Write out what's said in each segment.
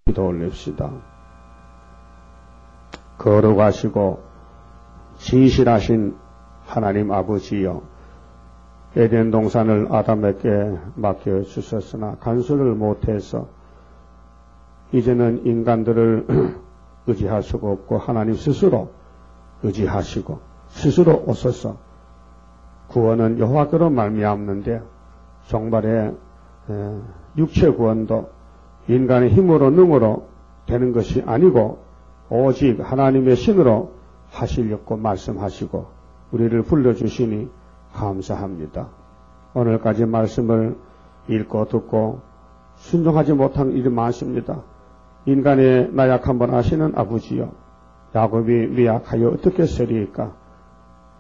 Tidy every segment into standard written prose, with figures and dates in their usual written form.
기도 올립시다. 거룩하시고 진실하신 하나님 아버지여, 에덴 동산을 아담에게 맡겨주셨으나 간수를 못해서 이제는 인간들을 의지할 수가 없고 하나님 스스로 의지하시고 스스로 오셔서 구원은 여호와께로 말미암는데 정말의 육체 구원도 인간의 힘으로 능으로 되는 것이 아니고 오직 하나님의 신으로 하시려고 말씀하시고 우리를 불러주시니 감사합니다. 오늘까지 말씀을 읽고 듣고 순종하지 못한 일이 많습니다. 인간의 나약함을 아시는 아버지여, 야곱이 미약하여 어떻게 쓰리이까?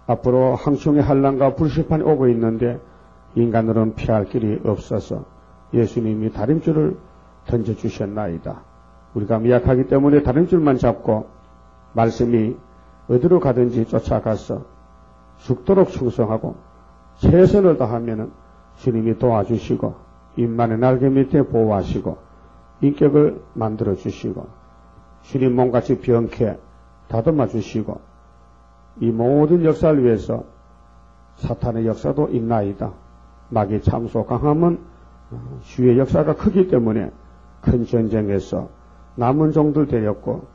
앞으로 항충의 환난과 불시판이 오고 있는데 인간으로는 피할 길이 없어서 예수님이 다림줄을 던져주셨나이다. 우리가 미약하기 때문에 다림줄만 잡고 말씀이 어디로 가든지 쫓아가서 죽도록 충성하고 최선을 다하면 주님이 도와주시고 인만의 날개 밑에 보호하시고 인격을 만들어주시고 주님 몸같이 병케 다듬어 주시고 이 모든 역사를 위해서 사탄의 역사도 있나이다. 마귀 참소 강함은 주의 역사가 크기 때문에 큰 전쟁에서 남은 종들 데렸고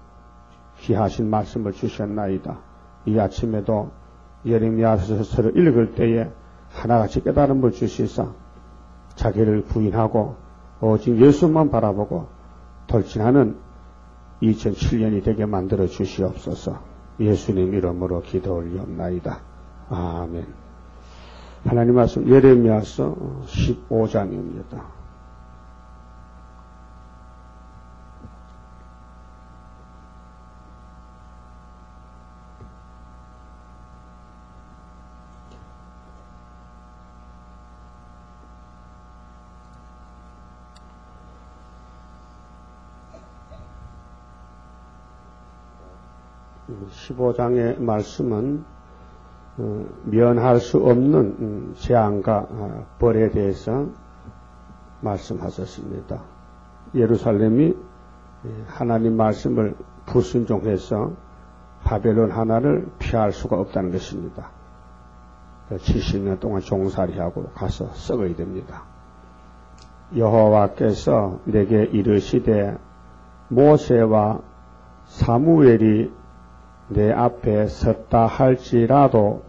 귀하신 말씀을 주셨나이다. 이 아침에도 예레미야서를 읽을 때에 하나같이 깨달음을 주시사 자기를 부인하고 오직 예수만 바라보고 돌진하는 2007년이 되게 만들어 주시옵소서. 예수님 이름으로 기도 올리옵나이다. 아멘. 하나님 말씀 예레미야서 15장입니다. (15장의) 말씀은 면할 수 없는 재앙과 벌에 대해서 말씀하셨습니다. 예루살렘이 하나님 말씀을 불순종해서 바벨론 하나를 피할 수가 없다는 것입니다. 70년 동안 종살이하고 가서 썩어야 됩니다. 여호와께서 내게 이르시되 모세와 사무엘이 내 앞에 섰다 할지라도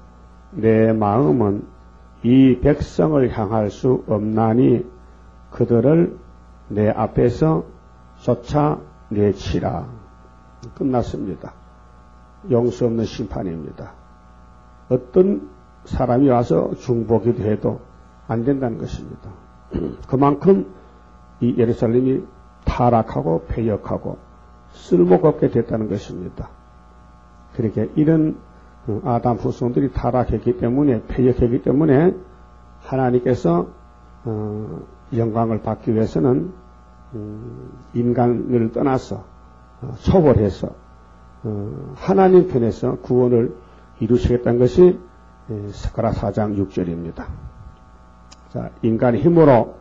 내 마음은 이 백성을 향할 수 없나니 그들을 내 앞에서 쫓아내치라. 끝났습니다. 용서 없는 심판입니다. 어떤 사람이 와서 중보기도 해도 안 된다는 것입니다. 그만큼 이 예루살렘이 타락하고 패역하고 쓸모가 없게 됐다는 것입니다. 그렇게 이런 아담 후손들이 타락했기 때문에 패역했기 때문에 하나님께서 영광을 받기 위해서는 인간을 떠나서 초월해서 하나님 편에서 구원을 이루시겠다는 것이 스가랴 4장 6절입니다. 자, 인간의 힘으로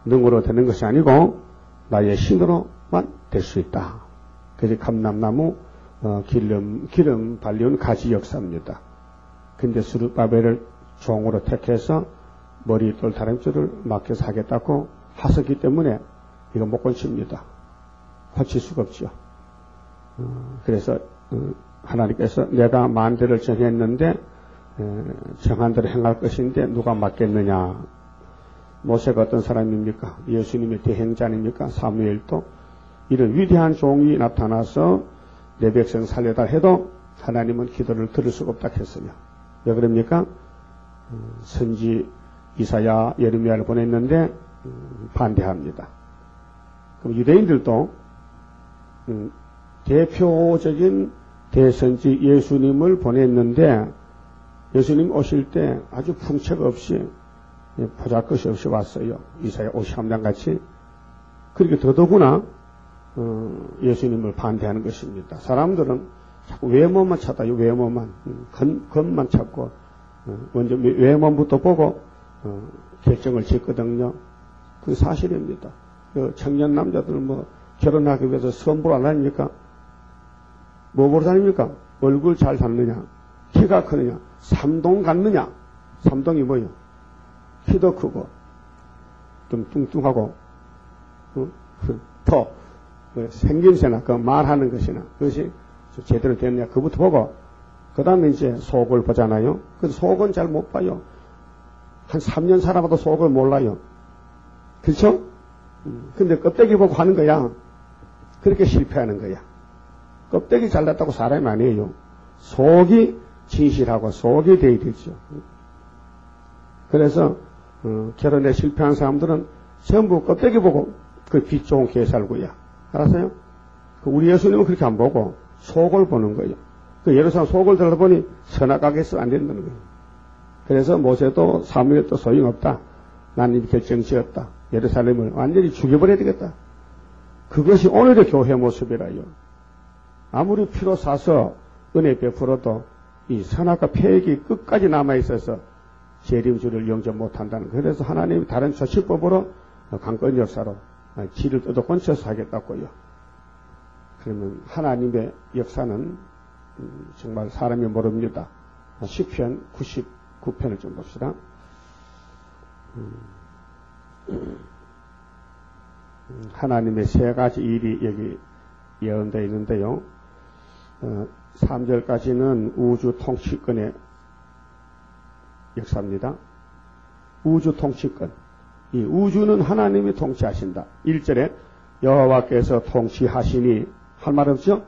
능으로 되는 것이 아니고 나의 신으로만 될 수 있다. 그래서 감람나무 기름 발리운 가지 역사입니다. 근데 스룹바벨을 종으로 택해서 머리돌 다림줄을 맡겨서 하겠다고 하셨기 때문에 이거 못 고칩니다. 고칠 수가 없죠. 그래서 하나님께서 내가 만대를 정했는데 정한 대로 행할 것인데 누가 맡겠느냐. 모세가 어떤 사람입니까? 예수님의 대행자입니까? 사무엘도 이런 위대한 종이 나타나서 내 백성 살려다 해도 하나님은 기도를 들을 수가 없다 했으며 왜 그럽니까? 선지 이사야 예레미야를 보냈는데 반대합니다. 그럼 유대인들도 대표적인 대선지 예수님을 보냈는데 예수님 오실 때 아주 풍채 없이 보잘것이 없이 왔어요. 이사야 53장 같이. 그렇게 더더구나 예수님을 반대하는 것입니다. 사람들은 자꾸 외모만 찾아요. 외모만. 겉만 찾고 먼저 외모부터 보고 결정을 짓거든요. 그게 사실입니다. 청년 남자들 결혼하기 위해서 선보를 안 하십니까? 뭐 보러 다닙니까? 얼굴 잘 닿느냐? 키가 크느냐? 삼동 같느냐? 삼동이 뭐예요? 키도 크고, 좀 뚱뚱하고, 더, 생김새나, 그 말하는 것이나, 그것이 제대로 됐느냐? 그부터 보고, 그 다음에 이제 속을 보잖아요. 그 속은 잘 못 봐요. 한 3년 살아봐도 속을 몰라요. 그렇죠? 근데 껍데기 보고 하는 거야. 그렇게 실패하는 거야. 껍데기 잘났다고 사람이 아니에요. 속이 진실하고 속이 돼야 되죠. 그래서 결혼에 실패한 사람들은 전부 껍데기 보고 그 빛 좋은 교회 살고야. 알았어요? 우리 예수님은 그렇게 안 보고 속을 보는 거예요. 그 예루살렘 속을 들어보니 선악하게서 안 된다는 거예요. 그래서 모세도 사무엘도 소용없다. 나는 이 결정 지었다. 예루살렘을 완전히 죽여버려야 되겠다. 그것이 오늘의 교회 모습이라요. 아무리 피로 사서 은혜 베풀어도 이 선악과 폐역이 끝까지 남아있어서 재림주를 영접 못한다는 거예요. 그래서 하나님이 다른 조치법으로 강권 역사로 지를 뜯어건쳐서 하겠다고요. 그러면 하나님의 역사는 정말 사람이 모릅니다. 시편 99편을 좀 봅시다. 하나님의 세 가지 일이 여기 예언되어 있는데요. 3절까지는 우주 통치권의 역사입니다. 우주 통치권. 이 우주는 하나님이 통치하신다. 1절에 여호와께서 통치하시니 할 말 없죠?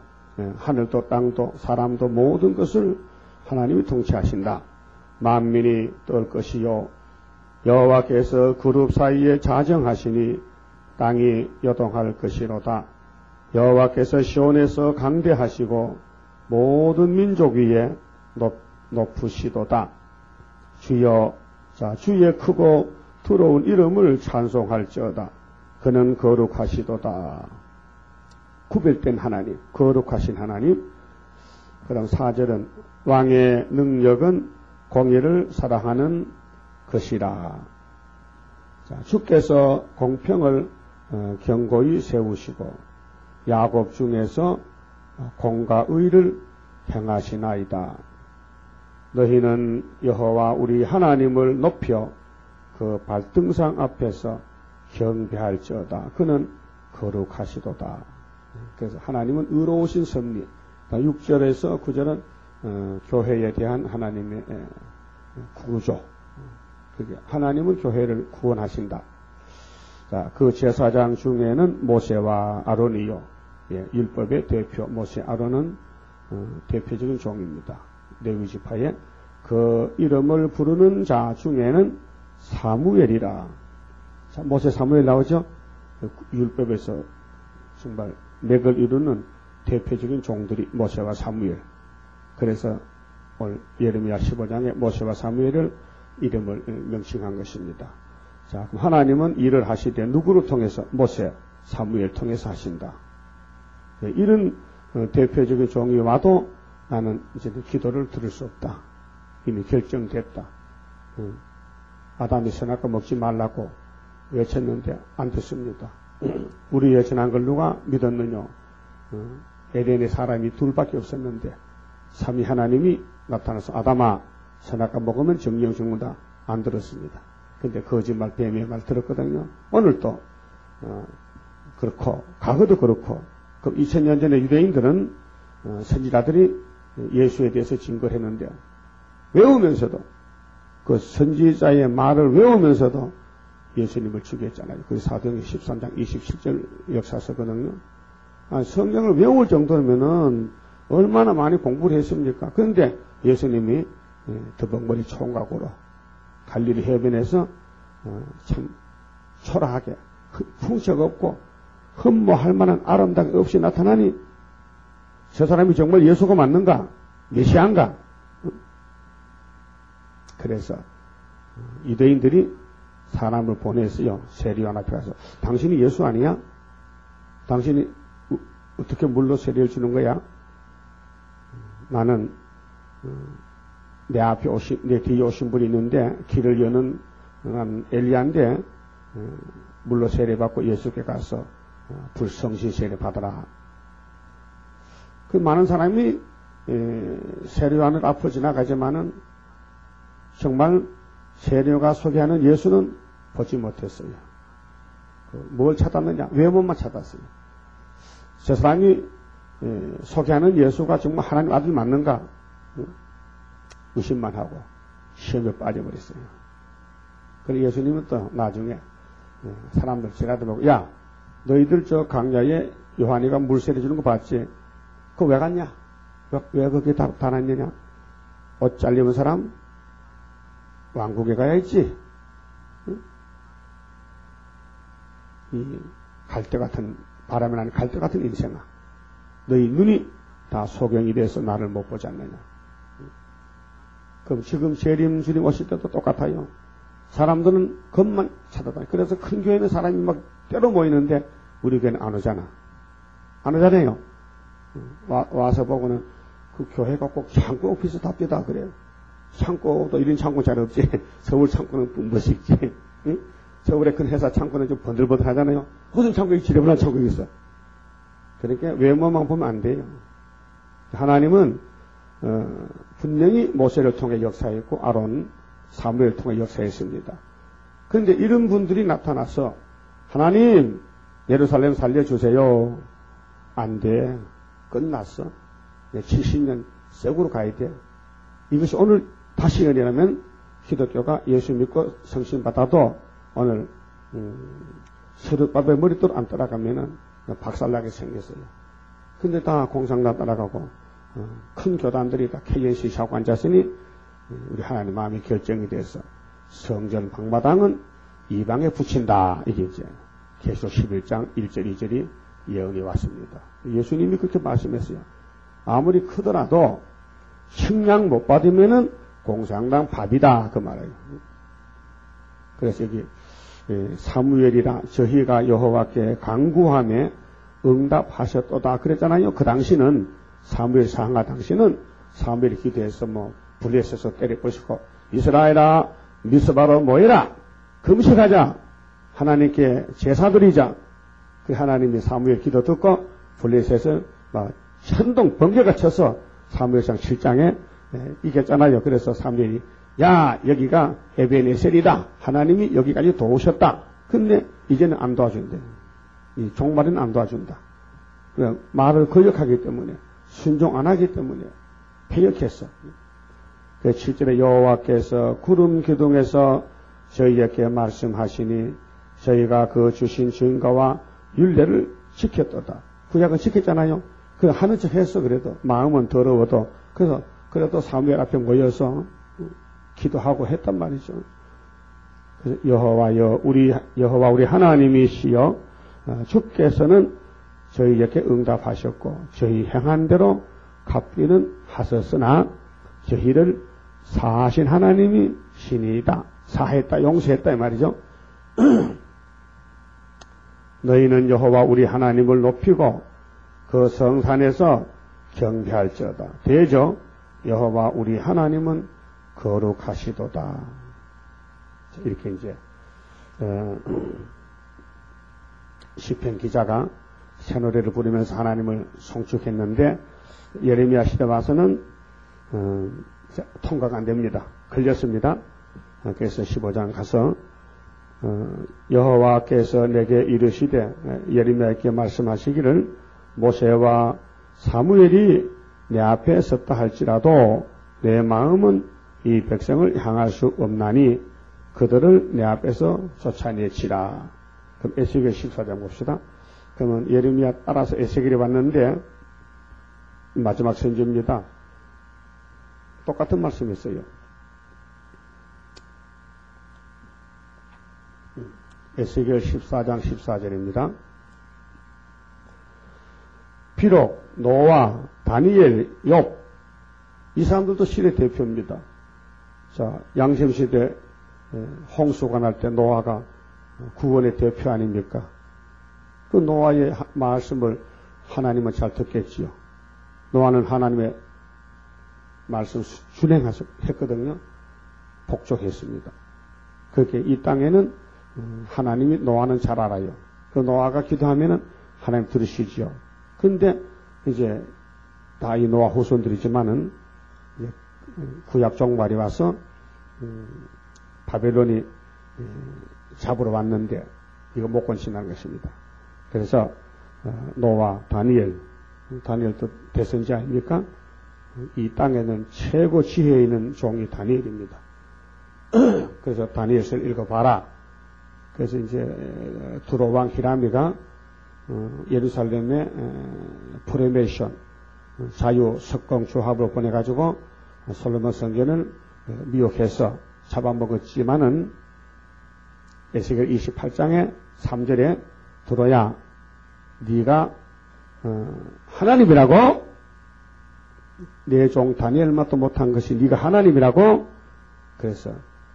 하늘도 땅도 사람도 모든 것을 하나님이 통치하신다. 만민이 떨 것이요 여호와께서 그룹 사이에 자정하시니 땅이 요동할 것이로다. 여호와께서 시온에서 강대하시고 모든 민족 위에 높으시도다. 주여, 자, 주의 크고 두려운 이름을 찬송할지어다. 그는 거룩하시도다. 구별된 하나님, 거룩하신 하나님. 그다음 4절은 왕의 능력은 공의를 사랑하는 것이라. 자, 주께서 공평을 견고히 세우시고 야곱 중에서 공과 의를 행하시나이다. 너희는 여호와 우리 하나님을 높여 그 발등상 앞에서 경배할지어다. 그는 거룩하시도다. 그래서 하나님은 의로우신 섭리. 6절에서 9절은 교회에 대한 하나님의 구조. 그게 하나님은 교회를 구원하신다. 자, 그 제사장 중에는 모세와 아론이요. 예, 율법의 대표 모세 아론은 대표적인 종입니다. 레위 지파에 그 이름을 부르는 자 중에는 사무엘이라. 자, 모세 사무엘 나오죠? 율법에서 정말 맥을 이루는 대표적인 종들이 모세와 사무엘. 그래서 오늘 예레미야 15장에 모세와 사무엘을 이름을 명칭한 것입니다. 자, 그럼 하나님은 일을 하시되 누구를 통해서? 모세, 사무엘 통해서 하신다. 이런 대표적인 종이 와도 나는 이제 기도를 들을 수 없다. 이미 결정됐다. 아담이 선악과 먹지 말라고 외쳤는데 안 듣습니다. 우리 외쳐난 걸 누가 믿었느냐? 에덴에 사람이 둘밖에 없었는데 삼위 하나님이 나타나서 아담아 선악과 먹으면 정령 죽는다. 안 들었습니다. 근데 거짓말 뱀의 말 들었거든요. 오늘도 그렇고 과거도 그렇고 그럼 2000년 전에 유대인들은 선지자들이 예수에 대해서 증거를 했는데 외우면서도 그 선지자의 말을 외우면서도 예수님을 죽였잖아요. 그 사도행전 13장 27절 역사서거든요. 성경을 외울 정도면은 얼마나 많이 공부를 했습니까? 그런데 예수님이 더벅머리 총각으로 갈릴리 해변에서 참 초라하게 풍채가 없고 흠모할 만한 아름다움이 없이 나타나니 저 사람이 정말 예수가 맞는가? 메시아인가? 그래서 유대인들이 사람을 보냈어요. 세리원 앞에 가서 당신이 예수 아니야? 당신이 어떻게 물로 세례를 주는 거야? 나는 내 앞에 내 뒤에 오신 분이 있는데 길을 여는 엘리야인데 물로 세례받고 예수께 가서 불성신 세례 받아라. 그 많은 사람이 세례요한을 앞으로 지나가지만은 정말 세례요가 소개하는 예수는 보지 못했어요. 뭘 찾았느냐? 외모만 찾았어요. 저 사람이 소개하는 예수가 정말 하나님 아들 맞는가? 의심만 하고 시험에 빠져버렸어요. 그래서 예수님은 또 나중에 사람들 지나다보고, 야, 너희들 저 강야에 요한이가 물세례 주는 거 봤지? 그거 왜 갔냐? 왜 거기에 다녔느냐? 옷 잘리는 사람 왕국에 가야 있지. 응? 이 갈대 같은, 바람에 나는 갈대 같은 인생아, 너희 눈이 다 소경이 돼서 나를 못 보지 않느냐? 그럼 지금 재림 주님 오실 때도 똑같아요. 사람들은 것만 찾아다녀. 그래서 큰 교회는 사람이 막 때로 모이는데 우리 교회는 안 오잖아. 안 오잖아요. 와서 보고는 그 교회가 꼭 창고 오피스 답니다 그래요. 창고도 이런 창고 잘 없지. 서울 창고는 멋있지. 응? 서울의 큰 회사 창고는 좀 번들번들 하잖아요. 무슨 창고에 지저분한 창고가 있어. 그러니까 외모만 보면 안 돼요. 하나님은 분명히 모세를 통해 역사했고 아론, 사무엘을 통해 역사했습니다. 그런데 이런 분들이 나타나서 하나님 예루살렘 살려주세요. 안 돼. 끝났어. 70년 썩으로 가야 돼. 이것이 오늘 다시 연이라면 기독교가 예수 믿고 성신 받아도 오늘 서릇밥에 머리도 안 따라가면은 박살나게 생겼어요. 근데 다 공산당 따라가고 큰 교단들이 다 KNC 샤고 앉았으니 우리 하나님 마음이 결정이 돼서 성전 방마당은 이방에 붙인다. 이게 이제 계시록 11장 1절 2절이 예언이 왔습니다. 예수님이 그렇게 말씀했어요. 아무리 크더라도 식량 못 받으면은 공산당 밥이다. 그 말이에요. 그래서 여기 사무엘이라 저희가 여호와께 간구하며 응답하셨도다 그랬잖아요. 그 당시는 사무엘 상하 당시는 사무엘이 기도해서 뭐 블레셋에서 때려부시고 이스라엘아 미스바로 모여라. 금식하자. 하나님께 제사 드리자. 그 하나님이 사무엘 기도 듣고 블레셋을 막 천둥 번개가 쳐서 사무엘상 7장에 이겼잖아요. 그래서 사무엘이 야 여기가 에베네셀이다. 하나님이 여기까지 도우셨다. 근데 이제는 안 도와준대. 이 종말은 안 도와준다. 말을 거역하기 때문에 순종 안 하기 때문에 패역했어. 그 7절에 여호와께서 구름 기둥에서 저희에게 말씀하시니 저희가 그 주신 증거와 율례를 지켰도다. 구약은 지켰잖아요. 그 하는 척 했어. 그래도 마음은 더러워도 그래서 그래도 사무엘 앞에 모여서 기도하고 했단 말이죠. 그래서 여호와 우리 하나님이시여 주께서는 저희에게 응답하셨고 저희 행한 대로 갚기는 하셨으나 저희를 사하신 하나님이 신이다. 사했다, 용서했다 이 말이죠. 너희는 여호와 우리 하나님을 높이고 그 성산에서 경배할지어다. 대저 여호와 우리 하나님은 거룩하시도다. 이렇게 이제 시편 기자가 새 노래를 부르면서 하나님을 송축했는데 예레미야 시대 와서는 통과가 안 됩니다. 걸렸습니다. 그래서 15장 가서 여호와께서 내게 이르시되 예레미야에게 말씀하시기를 모세와 사무엘이 내 앞에 섰다 할지라도 내 마음은 이 백성을 향할 수 없나니 그들을 내 앞에서 쫓아내치라. 그럼 에스겔 14장 봅시다. 그러면 예레미야 따라서 에스겔이 왔는데 마지막 선지입니다. 똑같은 말씀이었어요. 에스겔 14장 14절입니다. 비록 노아, 다니엘, 욥 이 사람들도 신의 대표입니다. 자, 양심시대 홍수가 날 때 노아가 구원의 대표 아닙니까? 그 노아의 말씀을 하나님은 잘 듣겠지요. 노아는 하나님의 말씀 준행했거든요. 복종했습니다. 그렇게 이 땅에는 하나님이 노아는 잘 알아요. 그 노아가 기도하면은 하나님 들으시지요. 그런데 이제 다 이 노아 후손들이지만은 구약 종말이 와서 바벨론이 잡으러 왔는데 이거 못 건신한 것입니다. 그래서 노아, 다니엘도 대선지 아닙니까? 이 땅에는 최고 지혜 있는 종이 다니엘입니다. 그래서 다니엘서를 읽어봐라. 그래서 이제 두로 왕 히람이가 예루살렘에 프레메이션 자유 석공 조합으로 보내가지고 솔로몬 성전을 미혹해서 잡아먹었지만은 에스겔 28장에 3절에 두로야 네가 하나님이라고 내 종 다니엘 맛도 못한 것이 네가 하나님이라고 그래서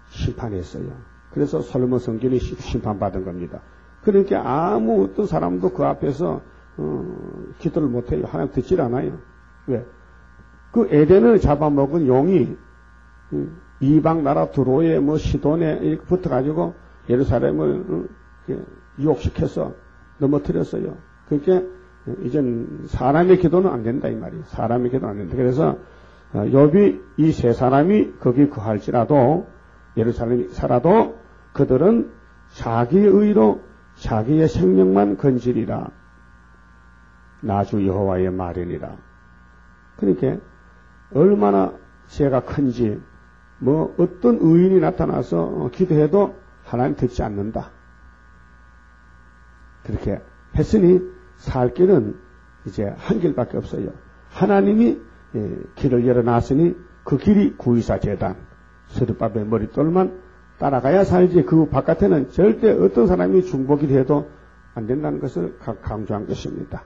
심판했어요. 그래서 솔로몬 성전이 심판받은 겁니다. 그러니까 아무 어떤 사람도 그 앞에서 기도를 못해요. 하나님 듣질 않아요. 왜? 그 에덴을 잡아먹은 용이 이방 나라 두로에 뭐 시돈에 붙어가지고 예루살렘을 유혹시켜서 넘어뜨렸어요. 그러니까 이젠 사람의 기도는 안 된다 이 말이에요. 사람의 기도는 안 된다. 그래서 욥이 이 세 사람이 거기 거할지라도 예루살렘에 살아도 그들은 자기의 의로 자기의 생명만 건지리라. 나주 여호와의 말이니라. 그러니까 얼마나 죄가 큰지 뭐 어떤 의인이 나타나서 기도해도 하나님 듣지 않는다. 그렇게 했으니 살 길은 이제 한 길밖에 없어요. 하나님이 길을 열어놨으니 그 길이 구의사 제단 서르바벨 머릿돌만 따라가야 살지 그 바깥에는 절대 어떤 사람이 중보기도 해도 안 된다는 것을 강조한 것입니다.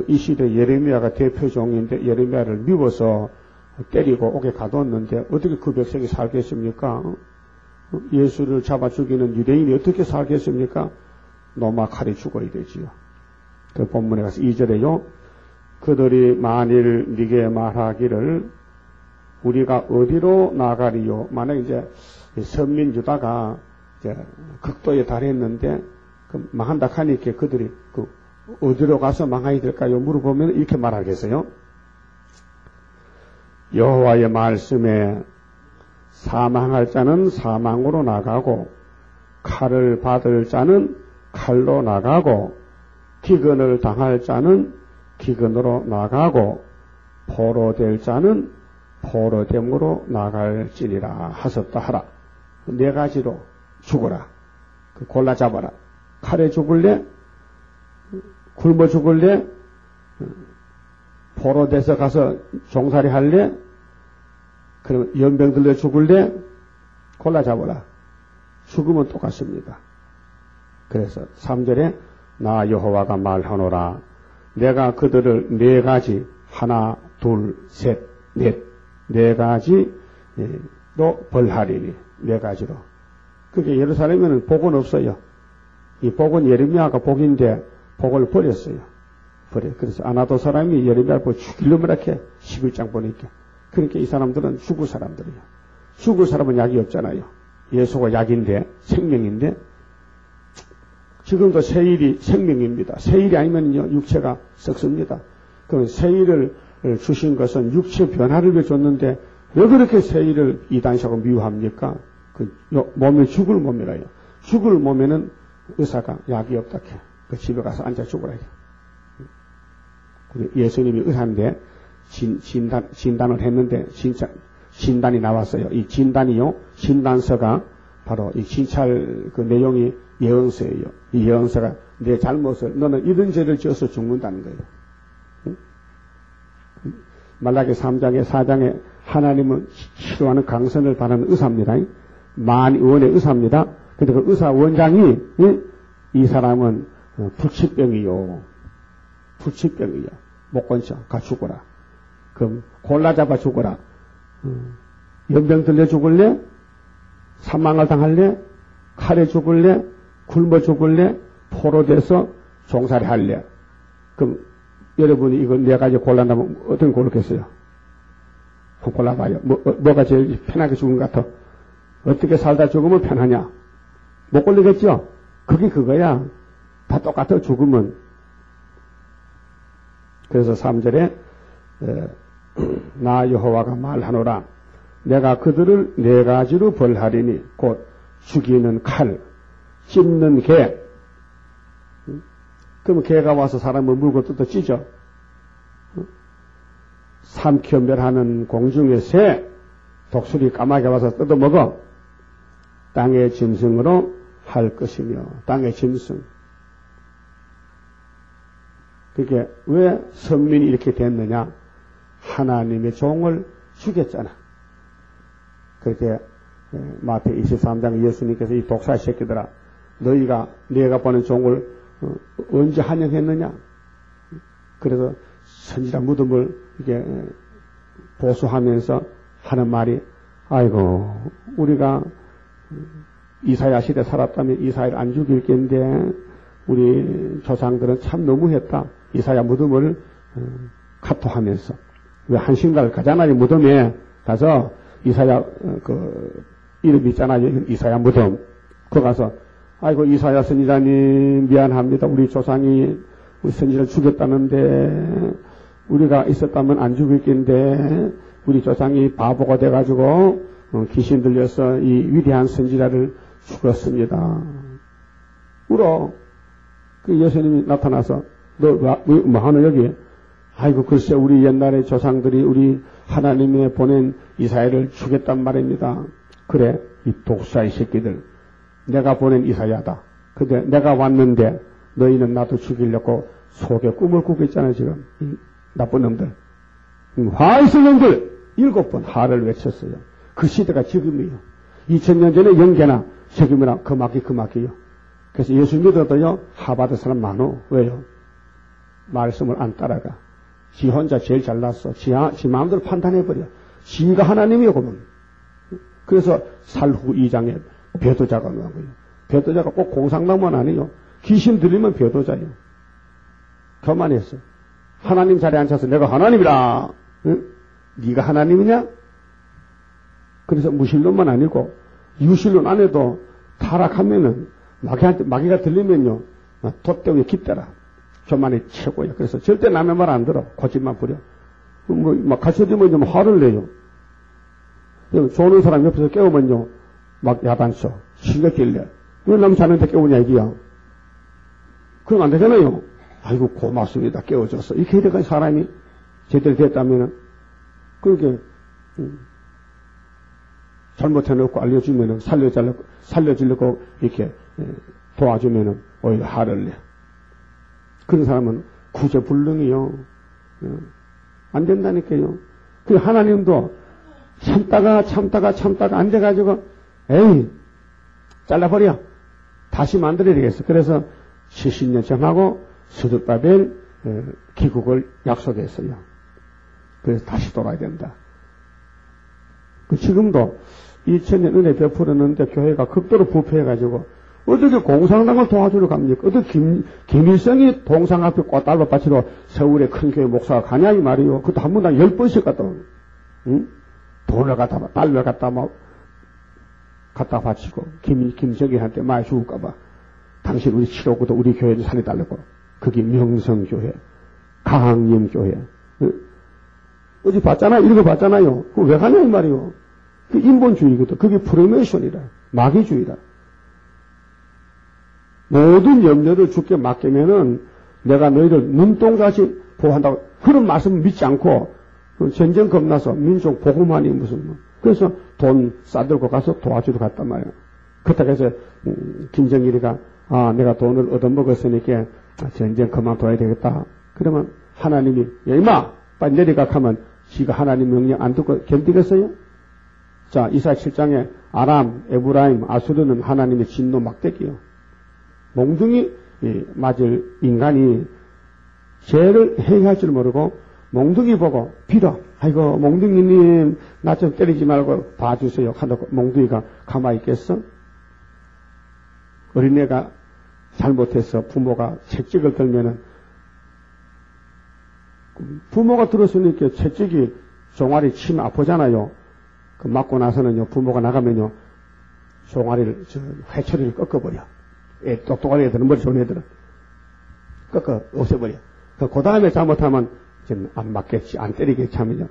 이 시대 예레미야가 대표종인데 예레미야를 미워서 때리고 옥에 가뒀는데 어떻게 그 백성이 살겠습니까? 예수를 잡아 죽이는 유대인이 어떻게 살겠습니까? 노마 칼이 죽어야 되지요. 그 본문에 가서 2절에요. 그들이 만일 네게 말하기를 우리가 어디로 나가리요? 만약 이제 선민 유다가 이제 극도에 달했는데 그 망한다 하니까 그들이 어디로 가서 망하게 될까요? 물어보면 이렇게 말하겠어요. 여호와의 말씀에 사망할 자는 사망으로 나가고 칼을 받을 자는 칼로 나가고 기근을 당할 자는 기근으로 나가고 포로될 자는 포로됨으로 나갈지니라 하셨다 하라. 네 가지로 죽어라. 골라 잡아라. 칼에 죽을래? 굶어 죽을래? 포로돼서 가서 종살이 할래? 그럼 연병 들려 죽을래? 골라 잡아라. 죽으면 똑같습니다. 그래서 3절에 나 여호와가 말하노라. 내가 그들을 네 가지 하나 둘 셋 넷 네 가지로 벌하리니 네 가지로. 그게 예루살렘에는 복은 없어요. 이 복은 예레미야가 복인데 복을 버렸어요. 그래서 아나도 사람이 예레미야를 보고 죽이려면 이렇게 11장 보니까. 그러니까 이 사람들은 죽을 사람들이에요. 죽을 사람은 약이 없잖아요. 예수가 약인데 생명인데 지금도 세일이 생명입니다. 세일이 아니면요 육체가 썩습니다. 그럼 세일을 주신 것은 육체 변화를 위해 줬는데 왜 그렇게 세일을 이단식으로 미워합니까? 몸에 죽을 몸이라요. 죽을 몸에는 의사가 약이 없다 해. 집에 가서 앉아 죽으라 해. 예수님이 의사인데 진단을 했는데 진단이 나왔어요. 이 진단이요 진단서가 바로 이 진찰 그 내용이 예언서예요. 이 예언서가 내 잘못을 너는 이런 죄를 지어서 죽는다는 거예요. 말라기 3장에 4장에 하나님은 싫어하는 강선을 바라는 의사입니다. 만의원의 의사입니다. 근데 그 의사 원장이 이 사람은 불치병이요. 불치병이요. 못 건져. 가 죽어라. 그럼 골라 잡아 죽어라. 연병 들려 죽을래? 사망을 당할래? 칼에 죽을래? 굶어 죽을래? 포로돼서 종살이 할래? 그럼 여러분이 이걸 네 가지 골란다면 어떤 거 고르겠어요? 한번 골라봐요. 뭐가 제일 편하게 죽은 것 같아? 어떻게 살다 죽으면 편하냐? 못 고르겠죠? 그게 그거야. 다 똑같아 죽으면. 그래서 3절에 나 여호와가 말하노라. 내가 그들을 4가지로 벌하리니 곧 죽이는 칼, 찢는 개. 그러면 개가 와서 사람을 물고 뜯어 찢어. 삼켜멸하는 공중의 새, 독수리 까마귀 와서 뜯어 먹어. 땅의 짐승으로 할 것이며, 땅의 짐승. 그게 왜 선민이 이렇게 됐느냐? 하나님의 종을 죽였잖아. 그렇게 마태 23장 예수님께서 이 독사의 새끼들아, 내가 보낸 종을 언제 환영했느냐? 그래서 선지자 무덤을 이렇게 보수하면서 하는 말이, 아이고 우리가 이사야 시대 살았다면 이사야를 안 죽일 텐데 우리 조상들은 참 너무했다. 이사야 무덤을 카토하면서 왜 한신가를 가잖아요. 무덤에 가서 이사야 그 이름 있잖아요. 이사야 무덤. 거 가서 아이고 이사야 선지자님 미안합니다. 우리 조상이 우리 선지자를 죽였다는데 우리가 있었다면 안 죽일 텐데 우리 조상이 바보가 돼가지고 귀신 들려서 이 위대한 선지자를 죽었습니다. 울어. 그 예수님이 나타나서 너 뭐 하는 여기? 아이고 글쎄 우리 옛날에 조상들이 우리 하나님의 보낸 이사야를 죽였단 말입니다. 그래 이 독사의 새끼들 내가 보낸 이사야다. 근데 내가 왔는데 너희는 나도 죽이려고 속에 꿈을 꾸고 있잖아 지금. 이 나쁜 놈들. 화이스 놈들 7번 하를 외쳤어요. 그 시대가 지금이요. 2000년 전에 영계나 세금이나 그마기요. 그래서 예수 믿어도요 하받을 사람 많어. 왜요? 말씀을 안 따라가. 지 혼자 제일 잘났어. 지 마음대로 판단해버려. 지가 하나님이요 그러면. 그래서 살후 2장에 배도자가 나온 거예요. 배도자가 꼭 공상당만 아니요. 귀신 들리면 배도자예요. 교만했어. 하나님 자리에 앉아서 내가 하나님이라. 응? 네가 하나님이냐? 그래서 무신론만 아니고 유신론 안에도 타락하면은 마귀가 들리면요 돛대 위에 깃대라. 교만이 최고예요. 그래서 절대 남의 말 안 들어. 고집만 부려. 막 가르쳐주면 좀 화를 내요. 조는 사람 옆에서 깨우면요 막 야단쳐. 신경질내. 왜 남 자는데 깨우냐 이게야. 그럼 안 되잖아요. 아이고 고맙습니다. 깨워줘서. 이렇게 해야 사람이 제대로 됐다면은 그렇게 잘못해놓고 알려주면은 살려주려고 이렇게 도와주면은 오히려 화를 내. 그런 사람은 구제불능이요. 안 된다니까요. 그 하나님도 참다가 앉아가지고 에이 잘라버려. 다시 만들어야 되겠어. 그래서 70년 정하고 스룹바벨 귀국을 약속했어요. 그래서 다시 돌아야 된다. 지금도 2000년 은혜 베풀었는데 교회가 극도로 부패해가지고 어떻게 공산당을 도와주러 갑니까? 어떻게 김일성이 동상 앞에 꽃달밭밭으로 서울의 큰 교회 목사가 가냐 이 말이요. 그것도 한 번당 10번씩 갔다 오고, 응? 돈을 달러 갖다 바치고 김정일한테 많이 죽을까봐 당신 우리 치료고도 우리 교회를 살려달라고. 그게 명성교회, 강림교회. 응? 어디 봤잖아요. 이런 거 봤잖아요. 그거 왜 가냐 이 말이요. 그 인본주의거든. 그게 프로메이션이라. 마귀주의라. 모든 염려를 주께 맡기면은 내가 너희를 눈동자같이 보호한다고. 그런 말씀을 믿지 않고 전쟁 겁나서 민족 복음하니 무슨 그래서 돈 싸들고 가서 도와주러 갔단 말이야. 그렇다고 해서 김정일이가 내가 돈을 얻어먹었으니까 전쟁 그만둬야 되겠다. 그러면 하나님이 야 임마 빨리 내려가 하면 지가 하나님 명령 안 듣고 견디겠어요? 자 이사야 7장에 아람, 에브라임, 아수르는 하나님의 진노 막대기요. 몽둥이 맞을 인간이 죄를 행할 줄 모르고 몽둥이 보고 빌어. 아이고 몽둥이님 나 좀 때리지 말고 봐주세요. 하다고 몽둥이가 가만히 있겠어? 어린애가 잘못해서 부모가 채찍을 들면은 부모가 들었으니까 채찍이 종아리 치면 아프잖아요. 그 맞고 나서는요 부모가 나가면요 종아리를 회초리를 꺾어버려. 똑똑한 애들은 머리 좋은 애들은 꺾어 없애버려. 그 다음에 잘못하면 이제 안 맞겠지, 안 때리겠지 하면요.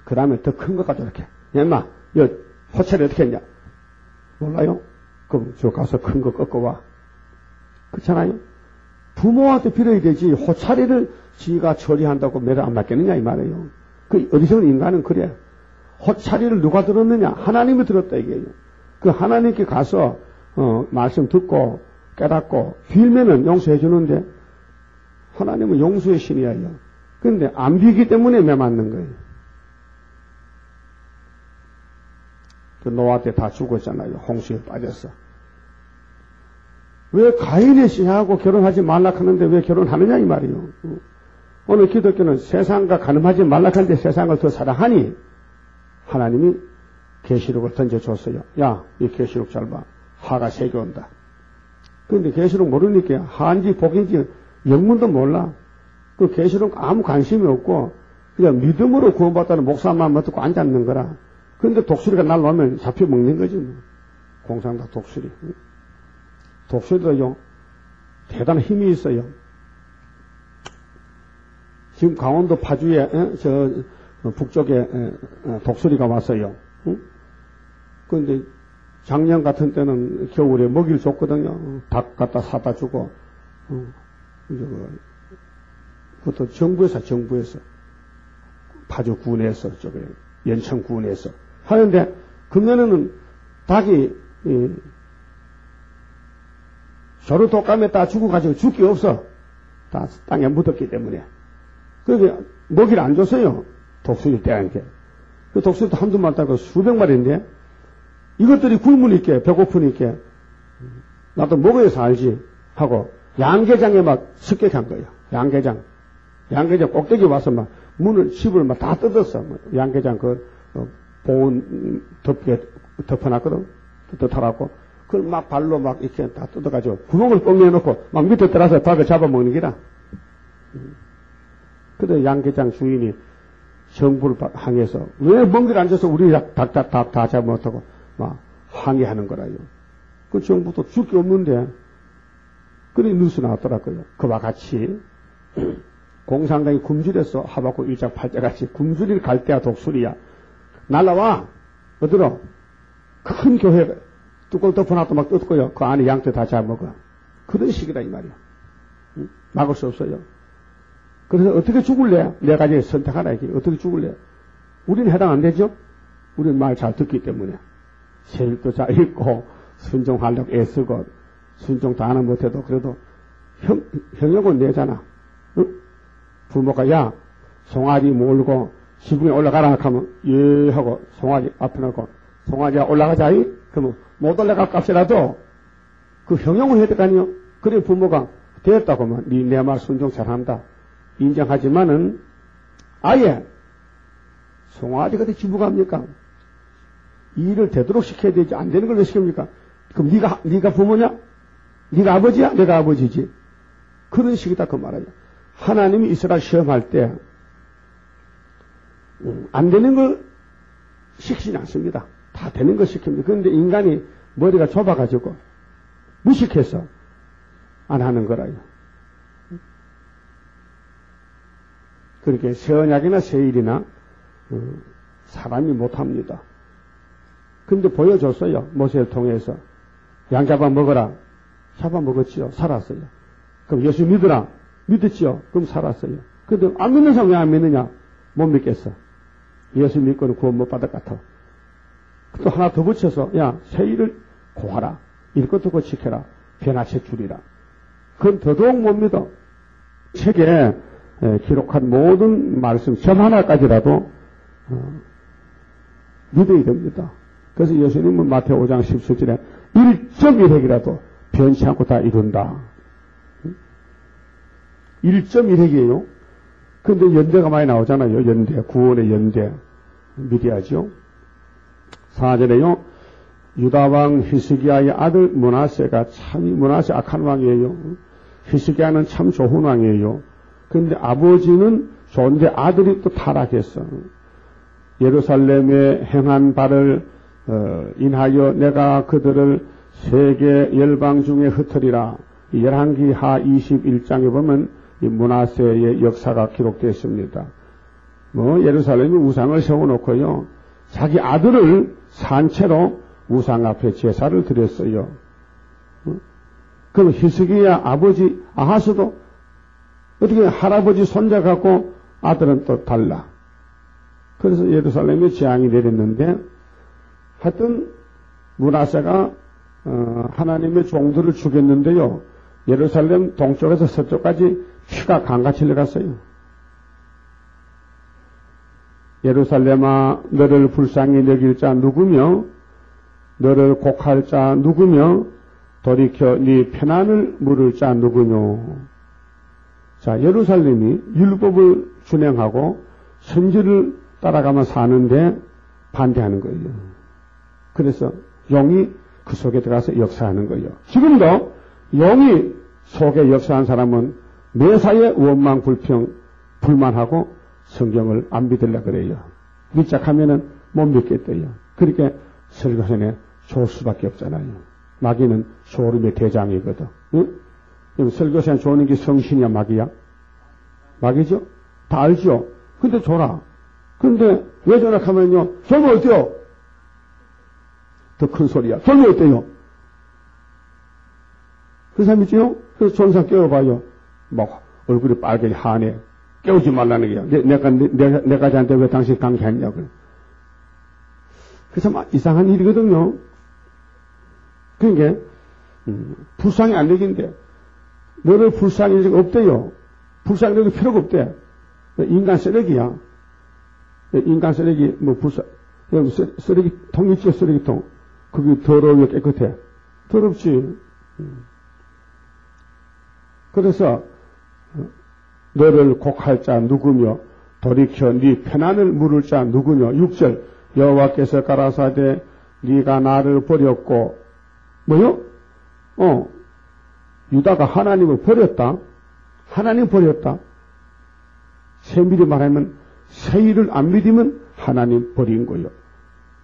그 다음에 더 큰 것 가지고 이렇게. 야, 인마, 여, 호차리 어떻게 했냐? 몰라요? 그럼 저 가서 큰 거 꺾어 와. 그렇잖아요? 부모한테 빌어야 되지, 호차리를 지가 처리한다고 매를 안 맞겠느냐, 이 말이에요. 그 어리석은 인간은 그래. 호차리를 누가 들었느냐? 하나님이 들었다, 이게요. 그 하나님께 가서, 말씀 듣고, 깨닫고, 빌면은 용서해 주는데, 하나님은 용서의 신이에요. 그런데 안 비기 때문에 매 맞는 거예요. 그 노아 때 다 죽었잖아요. 홍수에 빠져서. 왜 가인의 씨하고 결혼하지 말라 하는데 왜 결혼하느냐 이 말이에요. 오늘 기독교는 세상과 가늠하지 말라 하는데 세상을 더 사랑하니 하나님이 계시록을 던져줬어요. 야, 이 계시록 잘 봐. 하가 세계 온다. 그런데 계시록 모르니까 하인지 복인지 영문도 몰라. 그 계시록 아무 관심이 없고 그냥 믿음으로 구원받다는 목사만 듣고 앉았는 거라. 그런데 독수리가 날라오면 잡혀먹는 거지 뭐. 공상당 독수리. 독수리도요 대단한 힘이 있어요. 지금 강원도 파주에 북쪽에 독수리가 왔어요. 그런데 작년 같은 때는 겨울에 먹이를 줬거든요. 닭 갖다 사다 주고 그것도 정부에서 파주 군에서 저기 연천 군에서 하는데 금년에는 닭이 서로 독감에 다 죽어가지고 줄 게 없어. 다 땅에 묻었기 때문에. 그게 먹이를 안 줬어요. 독수리 떼한테. 그 독수리도 한두 마리 따고 수백 마리인데 이것들이 굶으니까 배고프니까 나도 먹어야 살지 하고 양계장에 막 습격한 거예요. 양계장 꼭대기 와서 막 문을 집을 막 다 뜯었어. 양계장 보온 덮어놨거든. 뜯어놓고 그걸 막 발로 막 이렇게 다 뜯어가지고 구멍을 뻥 내놓고 막 밑에 들어가서 닭을 잡아먹는 기라. 그때 양계장 주인이 정부를 항해해서 왜 먹이를 안 줘서 우리 닭 다 잡아먹었다고 막 항의하는 거라요. 그 정부도 줄 게 없는데 그래 뉴스 나왔더라고요. 그와 같이 공산당이 굶주려서 하박국 1장 8절 같이 굶주릴 갈대야 독수리야. 날라와. 어디로? 큰 교회 뚜껑 덮어놔도 막 뜯고요. 그 안에 양떼 다 잡아먹어. 그런 식이라 이 말이야. 막을 수 없어요. 그래서 어떻게 죽을래? 내가 이제 선택하라 이게. 어떻게 죽을래? 우리는 해당 안 되죠? 우리는 말 잘 듣기 때문에. 세일도 잘 읽고 순종하려고 애쓰고 순종 다 하는 못해도 그래도 형역은 내잖아. 부모가 야 송아지 몰고 지붕에 올라가라 하면 예 하고 송아지 앞에 놓고 송아지야 올라가자이? 그러면 못 올라갈 값이라도 그 형용을 해야 될 거 아니요? 그래 부모가 되었다고 하면 네 내 말 순종 잘한다 인정하지만은 아예 송아지가 어디 지부갑니까? 일을 되도록 시켜야 되지 안 되는 걸 왜 시킵니까? 그럼 네가 부모냐? 네가 아버지야? 내가 아버지지. 그런 식이다 그 말이야. 하나님이 이스라엘 시험할 때 안 되는 걸 시키지 않습니다. 다 되는 걸 시킵니다. 그런데 인간이 머리가 좁아가지고 무식해서 안 하는 거라요. 그렇게 새 언약이나 새 일이나 사람이 못합니다. 근데 보여줬어요. 모세를 통해서. 양 잡아 먹어라. 잡아 먹었지요. 살았어요. 그럼 예수 믿으라. 믿었지요. 그럼 살았어요. 근데 안 믿는 사람 왜 안 믿느냐? 못 믿겠어. 예수 믿고는 구원 못 받을 것 같아. 또 하나 더 붙여서 야 새 일을 고하라. 이것도 고치켜라. 변화체 줄이라. 그건 더더욱 못 믿어. 책에 기록한 모든 말씀 점 하나까지라도 믿어야 됩니다. 그래서 예수님은 마태오 5장 17절에 1.1핵이라도 변치 않고 다 이룬다. 1.1핵이에요. 근데 연대가 많이 나오잖아요. 연대, 구원의 연대. 믿어야죠. 4절에요. 유다왕 히스기야의 아들 므낫세가 참 므낫세 악한 왕이에요. 히스기야는 참 좋은 왕이에요. 근데 아버지는 좋은데 아들이 또 타락했어. 예루살렘에 행한 바를 인하여 내가 그들을 세계 열방 중에 흩으리라. 열왕기 하 21장에 보면 이 므낫세의 역사가 기록되어 있습니다. 예루살렘이 우상을 세워놓고요, 자기 아들을 산채로 우상 앞에 제사를 드렸어요. 그럼 히스기야 아버지 아하스도 어떻게 할아버지 손자 갖고 아들은 또 달라. 그래서 예루살렘에 재앙이 내렸는데, 하여튼 므낫세가 하나님의 종들을 죽였는데요, 예루살렘 동쪽에서 서쪽까지 피가 강같이 흘러갔어요. 예루살렘아, 너를 불쌍히 여길 자 누구며 너를 곡할 자 누구며 돌이켜 네 편안을 물을 자 누구뇨. 자, 예루살렘이 율법을 준행하고 선지를 따라가며 사는데 반대하는 거예요. 그래서 용이 그 속에 들어가서 역사하는 거예요. 지금도 용이 속에 역사한 사람은 매사에 원망, 불평, 불만하고 성경을 안 믿으려고 그래요. 믿자하면은 못 믿겠대요. 그러니까 설교선에 좋을 수밖에 없잖아요. 마귀는 소름의 대장이거든. 응? 설교선에 좋은 게 성신이야, 마귀야? 마귀죠? 다 알죠? 근데 줘라. 근데 왜 전학하면요, 졸면 어때요? 더 큰 소리야. 졸면 어때요? 그 사람 있지요? 그래서 좋은 사람 깨워봐요. 막 얼굴이 빨갛게 하네. 깨우지 말라는 거야. 내가 저한테 왜 당신 강퇴했냐고. 그래서 막 이상한 일이거든요. 그러니까, 불쌍히 안 되긴데, 너를 불쌍히 여기가 없대요. 불쌍히 여기 필요가 없대. 인간 쓰레기야. 인간 쓰레기, 쓰레기통 있죠, 쓰레기통. 그게 더러워 깨끗해. 더럽지. 그래서, 너를 곡할 자 누구며 돌이켜 네 편안을 물을 자 누구며. 6절 여호와께서 가라사대 네가 나를 버렸고 뭐요? 유다가 하나님을 버렸다. 하나님 버렸다. 세밀히 말하면 세일을 안 믿으면 하나님 버린 거요.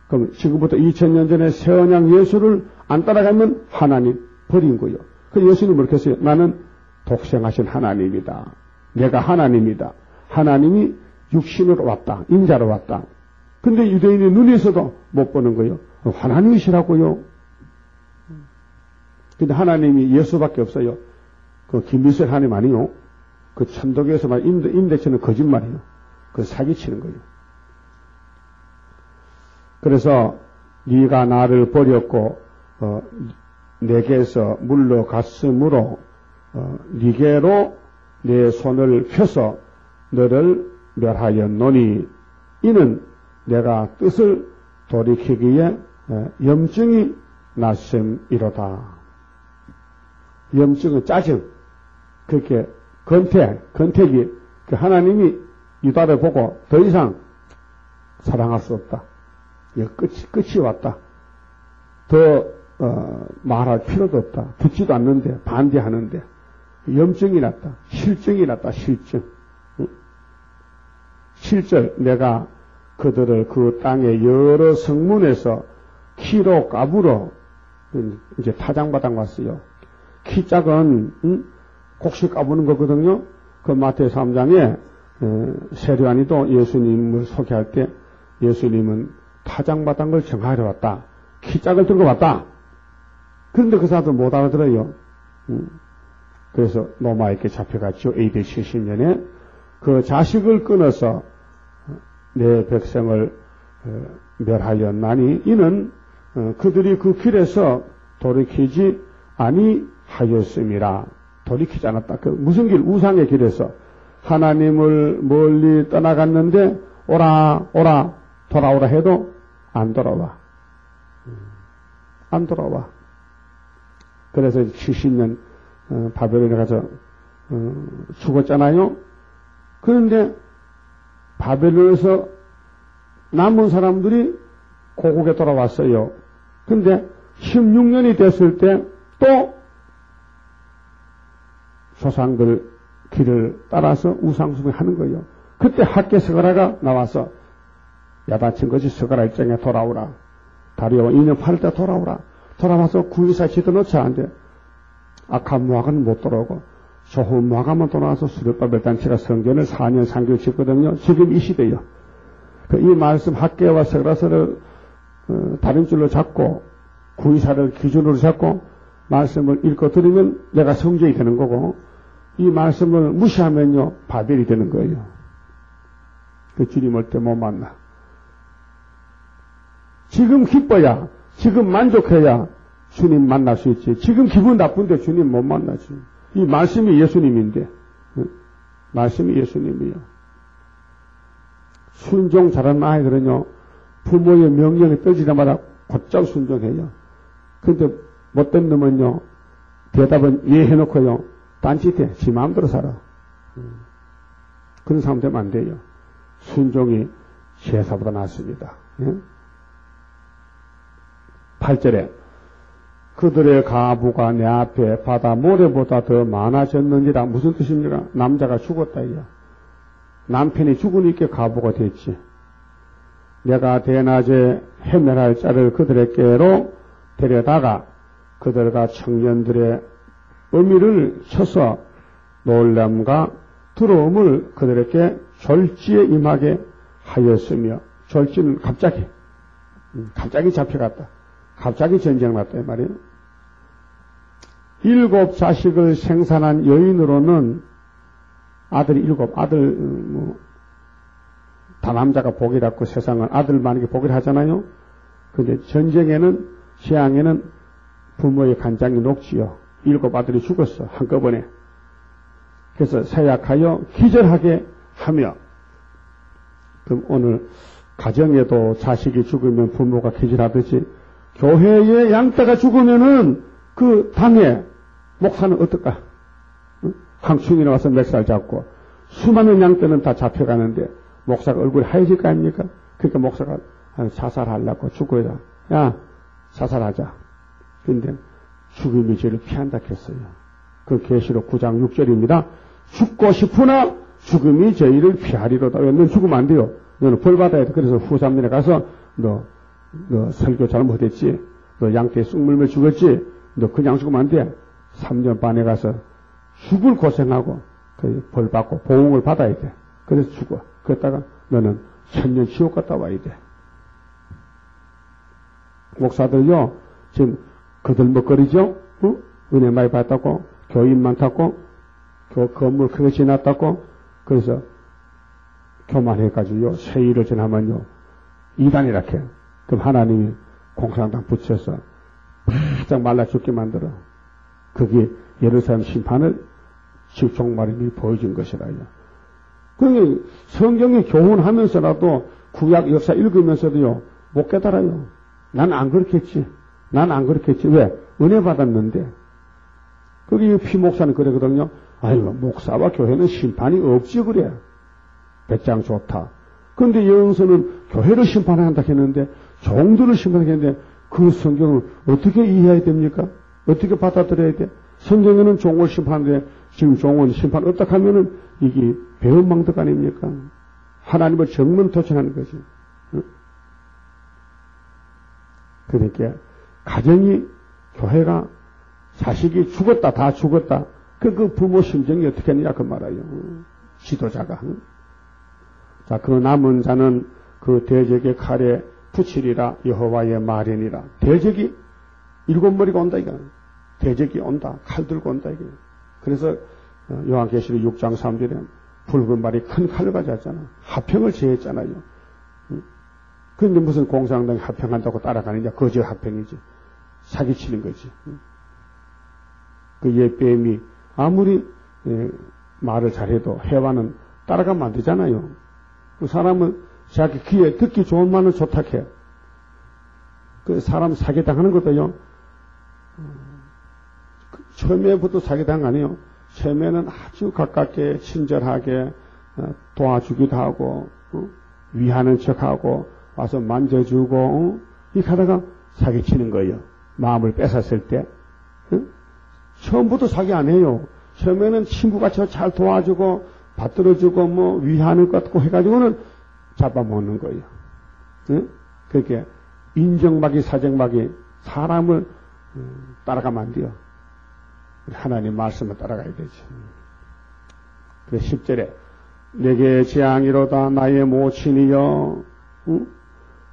그럼 지금부터 2000년 전에 새언양 예수를 안 따라가면 하나님 버린 거요. 그 예수님은 그렇게 했어요. 나는 독생하신 하나님이다. 내가 하나님이다. 하나님이 육신으로 왔다. 인자로 왔다. 근데 유대인의 눈에서도 못 보는 거예요. 하나님이시라고요. 근데 하나님이 예수밖에 없어요. 그 김일성 하나님 아니요. 그 천도교에서만 임대치는 거짓말이에요. 그 사기치는 거예요. 그래서 네가 나를 버렸고 내게서 물러갔으므로 네게로 내 손을 펴서 너를 멸하였노니 이는 내가 뜻을 돌이키기에 염증이 났음이로다. 염증은 짜증. 그렇게 건택이 그 하나님이 유다를 보고 더 이상 사랑할 수 없다. 끝이 왔다. 더 말할 필요도 없다. 듣지도 않는데 반대하는데 염증이 났다. 실증이 났다. 실증. 7절 내가 그들을 그 땅의 여러 성문에서 키로 까불어 이제 타장바당 왔어요. 키 작은 곡식 까부는 거거든요. 그 마태오 3장에 세례요한이도 예수님을 소개할 때 예수님은 타장바당을 정하러 왔다. 키 작을 들고 왔다. 그런데 그 사람들 못 알아들어요. 그래서 로마에게 잡혀갔죠. AD 70년에 그 자식을 끊어서 내 백성을 멸하였나니 이는 그들이 그 길에서 돌이키지 아니하였음이라. 돌이키지 않았다. 그 무슨 길? 우상의 길에서 하나님을 멀리 떠나갔는데 오라 돌아오라 해도 안 돌아와. 안 돌아와. 그래서 70년 바벨론에 가서 죽었잖아요. 그런데 바벨론에서 남은 사람들이 고국에 돌아왔어요. 근데 16년이 됐을 때 또 조상들 길을 따라서 우상숭배 하는 거예요. 그때 학계 스가랴가 나와서 야단친 것이 스가랴 입장에 돌아오라. 다리오 2년 8일 때 돌아오라. 돌아와서 구이사 지도 넣지 않는데 악한 무학은 못 돌아오고 조금 마감만 돌아와서 수렵바별단체가 성전을 4년 3개월 짓거든요. 지금 이 시대요. 이 말씀 학계와 서라서를 다른 줄로 잡고 구의사를 기준으로 잡고 말씀을 읽고 들으면 내가 성전이 되는 거고 이 말씀을 무시하면요 바벨이 되는 거예요. 그 주님 올 때 못 만나. 지금 기뻐야 지금 만족해야 주님 만날 수 있지. 지금 기분 나쁜데 주님 못 만나지. 이 말씀이 예수님인데 말씀이 예수님이요. 순종 잘하는 아이들은요 부모의 명령에 떨어지자마자 곧장 순종해요. 근데 못된 놈은요 대답은 예 해놓고요 딴짓해 지 마음대로 살아. 그런 사람 되면 안 돼요. 순종이 제사보다 낫습니다. 8절에 그들의 가부가 내 앞에 바다 모래보다 더 많아졌느니라. 무슨 뜻입니까? 남자가 죽었다 이야. 남편이 죽으니까 가부가 됐지. 내가 대낮에 해멸할 자를 그들에게로 데려다가 그들과 청년들의 의미를 쳐서 놀람과 두려움을 그들에게 졸지에 임하게 하였으며 졸지는 갑자기 잡혀갔다. 갑자기 전쟁 났다 이 말이에요. 7 자식을 생산한 여인으로는 아들이 7 다 남자가 복이라고 세상은 아들만 이렇게 복이라 하잖아요. 근데 전쟁에는 재앙에는 부모의 간장이 녹지요. 7 아들이 죽었어 한꺼번에. 그래서 세약하여 기절하게 하며 그럼 오늘 가정에도 자식이 죽으면 부모가 기절하듯이 교회의 양떼가 죽으면은 그 당에 목사는 어떨까? 황충이 나와서 멱살 잡고 수많은 양떼는 다 잡혀가는데 목사가 얼굴이 하얘질 거 아닙니까? 그러니까 목사가 자살하려고 죽어야 야 자살하자. 그런데 죽음이 죄를 피한다 했어요. 그 계시록 9장 6절입니다. 죽고 싶으나 죽음이 죄를 피하리로다. 왜? 넌 죽으면 안 돼요. 너는 벌 받아야 돼. 그래서 후삼년에 가서 너 설교 잘못했지. 너 양떼에 쑥 물며 죽었지. 너 그냥 죽으면 안 돼. 3년 반에 가서 죽을 고생하고 벌 받고 보응을 받아야 돼. 그래서 죽어. 그랬다가 너는 천년 지옥 갔다 와야 돼. 목사들요 지금 거들먹거리죠. 은혜 많이 받았다고 교인 많다고 건물 크게 지났다고 그래서 교만해가지고요 세일을 전하면요 이단이라 해요. 그럼 하나님이 공산당 붙여서 바짝 말라 죽게 만들어. 그게 예루살렘 심판을 직종마림이 보여준 것이라요. 그러니 성경에 교훈하면서라도 구약 역사 읽으면서도요 못 깨달아요. 난 안 그렇겠지. 난 안 그렇겠지. 왜? 은혜 받았는데. 거기 피목사는 그러거든요. 아이고 목사와 교회는 심판이 없지 그래. 배짱 좋다. 그런데 여영서는 교회를 심판한다 했는데 종들을 심판했는데 그 성경을 어떻게 이해해야 됩니까? 어떻게 받아들여야 돼? 성경에는 종을 심판하는데 지금 종은 심판 없다 하면은 이게 배은망덕 아닙니까? 하나님을 정면토천하는 거지. 응? 그러니까 가정이 교회가 자식이 죽었다 다 죽었다. 그 부모 심정이 어떻게 했느냐 그 말이에요. 지도자가. 자, 그 남은 자는 그 대적의 칼에 붙이리라 여호와의 말이니라. 대적이 7머리가 온다 이거. 대적이 온다. 칼 들고 온다 이거. 그래서 요한계시록 6장 3절에 붉은 말이 큰 칼을 가져왔잖아. 합평을 제했잖아요. 그런데 무슨 공산당이 합평한다고 따라가느냐. 거저 합평이지. 사기치는 거지. 그 옛뱀이 아무리 말을 잘해도 해와는 따라가면 안 되잖아요. 그 사람은 자기 귀에 듣기 좋은 말은 좋다 해. 그 사람 사기당하는 것도요. 처음에부터 사기당 아니에요. 처음에는 아주 가깝게 친절하게 도와주기도 하고 위하는 척하고 와서 만져주고 이렇게 하다가 사기치는 거예요. 마음을 뺏었을 때. 처음부터 사기 안 해요. 처음에는 친구같이 잘 도와주고 받들어주고 뭐 위하는 것 같고 해가지고는 잡아먹는 거예요. 그렇게 인정박이 사정박이 사람을 따라가면 안 돼요. 하나님 말씀을 따라가야 되지. 그래 10절에 내게 재앙이로다 나의 모친이여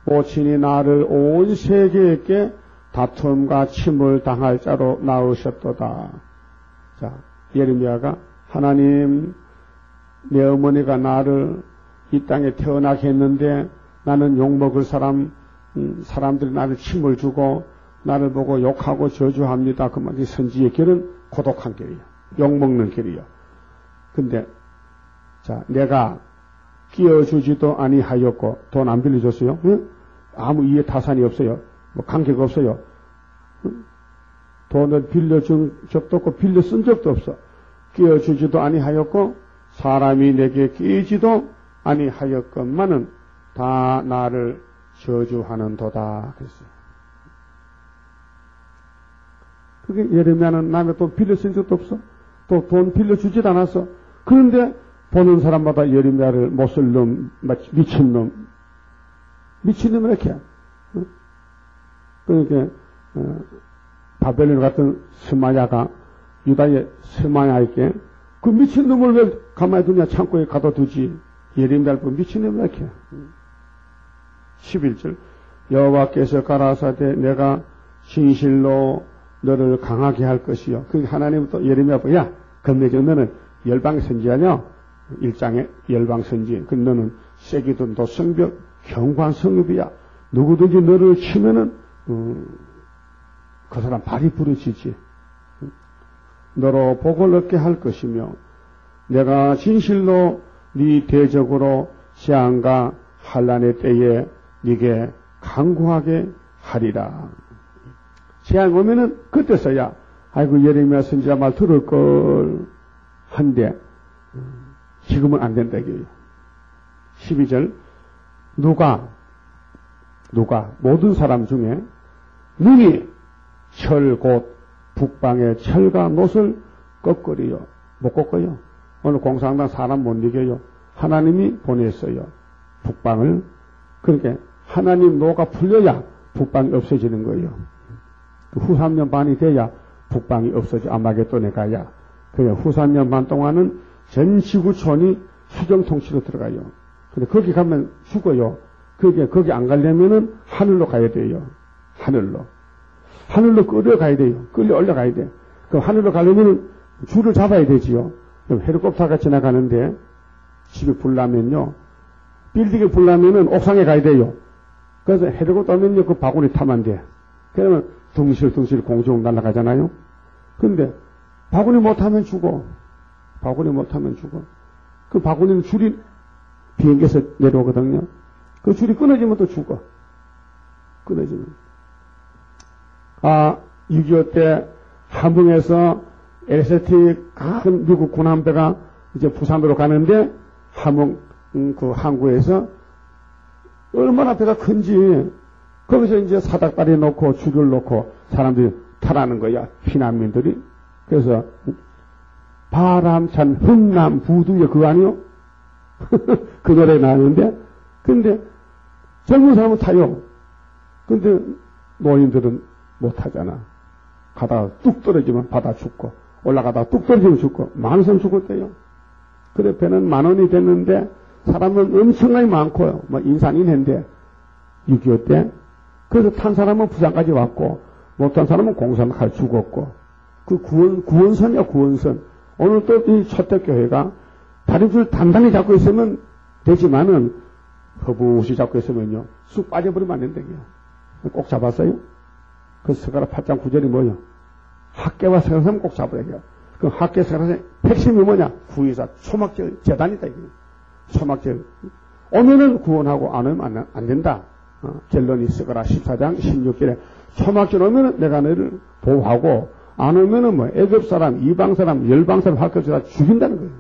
모친이 나를 온 세계에게 다툼과 침을 당할 자로 낳으셨도다. 자, 예레미야가 하나님 내 어머니가 나를 이 땅에 태어나게 했는데 나는 욕먹을 사람들이 나를 침을 주고 나를 보고 욕하고 저주합니다. 그 말이 선지의 길은 고독한 길이야. 욕먹는 길이야. 근데 자, 내가 끼워주지도 아니하였고 돈 안 빌려줬어요. 응? 아무 이해 타산이 없어요. 뭐 관계가 없어요. 응? 돈을 빌려준 적도 없고 빌려 쓴 적도 없어. 끼워주지도 아니하였고 사람이 내게 끼지도 아니하였건만은 다 나를 저주하는도다 그랬어요. 그게 예레미야는 남의 돈 빌려 쓴 적도 없어. 또 돈 빌려주지도 않았어. 그런데 보는 사람마다 예레미야를 못쓸 놈, 미친놈, 미친놈을 이렇게. 그러니까 바벨론 같은 스마야가 유다의 스마야에게 그 미친놈을 왜 가만히 두냐 창고에 가둬두지. 예레미야를 보고 미친놈을 이렇게. 11절 여호와께서 가라사대 내가 진실로 너를 강하게 할 것이요. 그 하나님부터 예레미야 보고 야 겁내죠. 너는 열방의 선지자냐? 1장의 열방 선지. 그 너는 세기든 도성벽 경관 성읍이야. 누구든지 너를 치면은 그 사람 발이 부러지지. 너로 복을 얻게 할 것이며 내가 진실로 네 대적으로 재앙과 환난의 때에 네게 강구하게 하리라. 재앙 오면은 그때서야 아이고 예레미야 선지자 말 들을 걸 한데 지금은 안 된다 이거예요. 12절 누가 모든 사람 중에 능히 철 곧 북방의 철과 놋을 꺾으리요. 못 꺾어요. 오늘 공산당 사람 못 이겨요. 하나님이 보냈어요. 북방을. 그러니까 하나님 노가 풀려야 북방이 없어지는 거예요. 후 3년 반이 돼야 북방이 없어져. 아마겟돈에 가야. 그래 후 3년 반 동안은 전 지구촌이 수정 통치로 들어가요. 근데 거기 가면 죽어요. 거기 안 가려면은 하늘로 가야 돼요. 하늘로 끌어가야 돼요. 끌려 올라가야 돼. 그럼 하늘로 가려면은 줄을 잡아야 되지요. 그럼 헬리콥터가 지나가는데 집에 불나면요. 빌딩에 불나면은 옥상에 가야 돼요. 그래서 헬리콥터 오면요. 그 바구니 타면 돼. 그러면 둥실둥실 공중 날아가잖아요. 근데 바구니 못하면 죽어. 그 바구니는 줄이 비행기에서 내려오거든요. 그 줄이 끊어지면 또 죽어. 끊어지면. 6.25 때 함흥에서 LST 큰 미국 군함대가 이제 부산으로 가는데 함흥 그 항구에서 얼마나 배가 큰지 거기서 이제 사닥다리 놓고 줄을 놓고 사람들이 타라는 거야. 피난민들이. 그래서 바람찬 흥남 부두의 그거 아니요? 그 노래 나왔는데 근데 젊은 사람은 타요. 근데 노인들은 못 타잖아. 가다가 뚝 떨어지면 바다 죽고 올라가다가 뚝 떨어지면 죽고 많은 사람 죽었대요. 그래 배는 10,000원이 됐는데 사람은 엄청나게 많고요. 뭐 인산인해인데 6.25 때 그래서 탄 사람은 부산까지 왔고 못탄 사람은 공산 갈 죽었고 그 구원선이야 구원선. 오늘 또 이 초대교회가 다리줄 단단히 잡고 있으면 되지만은 허부시 잡고 있으면요 쑥 빠져버리면 안 된다고요. 꼭 잡았어요. 그 스가랴 8장 9절이 뭐요? 학계와 생각하면 꼭 잡아야 돼요. 그 학계 생각의 핵심이 뭐냐? 구의사 초막절 재단이다 이거. 초막절 오면은 구원하고 안 오면 안 된다. 결론이 스가랴 14장 16절에 초막절 오면은 내가 너를 보호하고 안 오면은 뭐 애굽 사람, 이방 사람, 열방 사람 할 것을 다 죽인다는 거예요.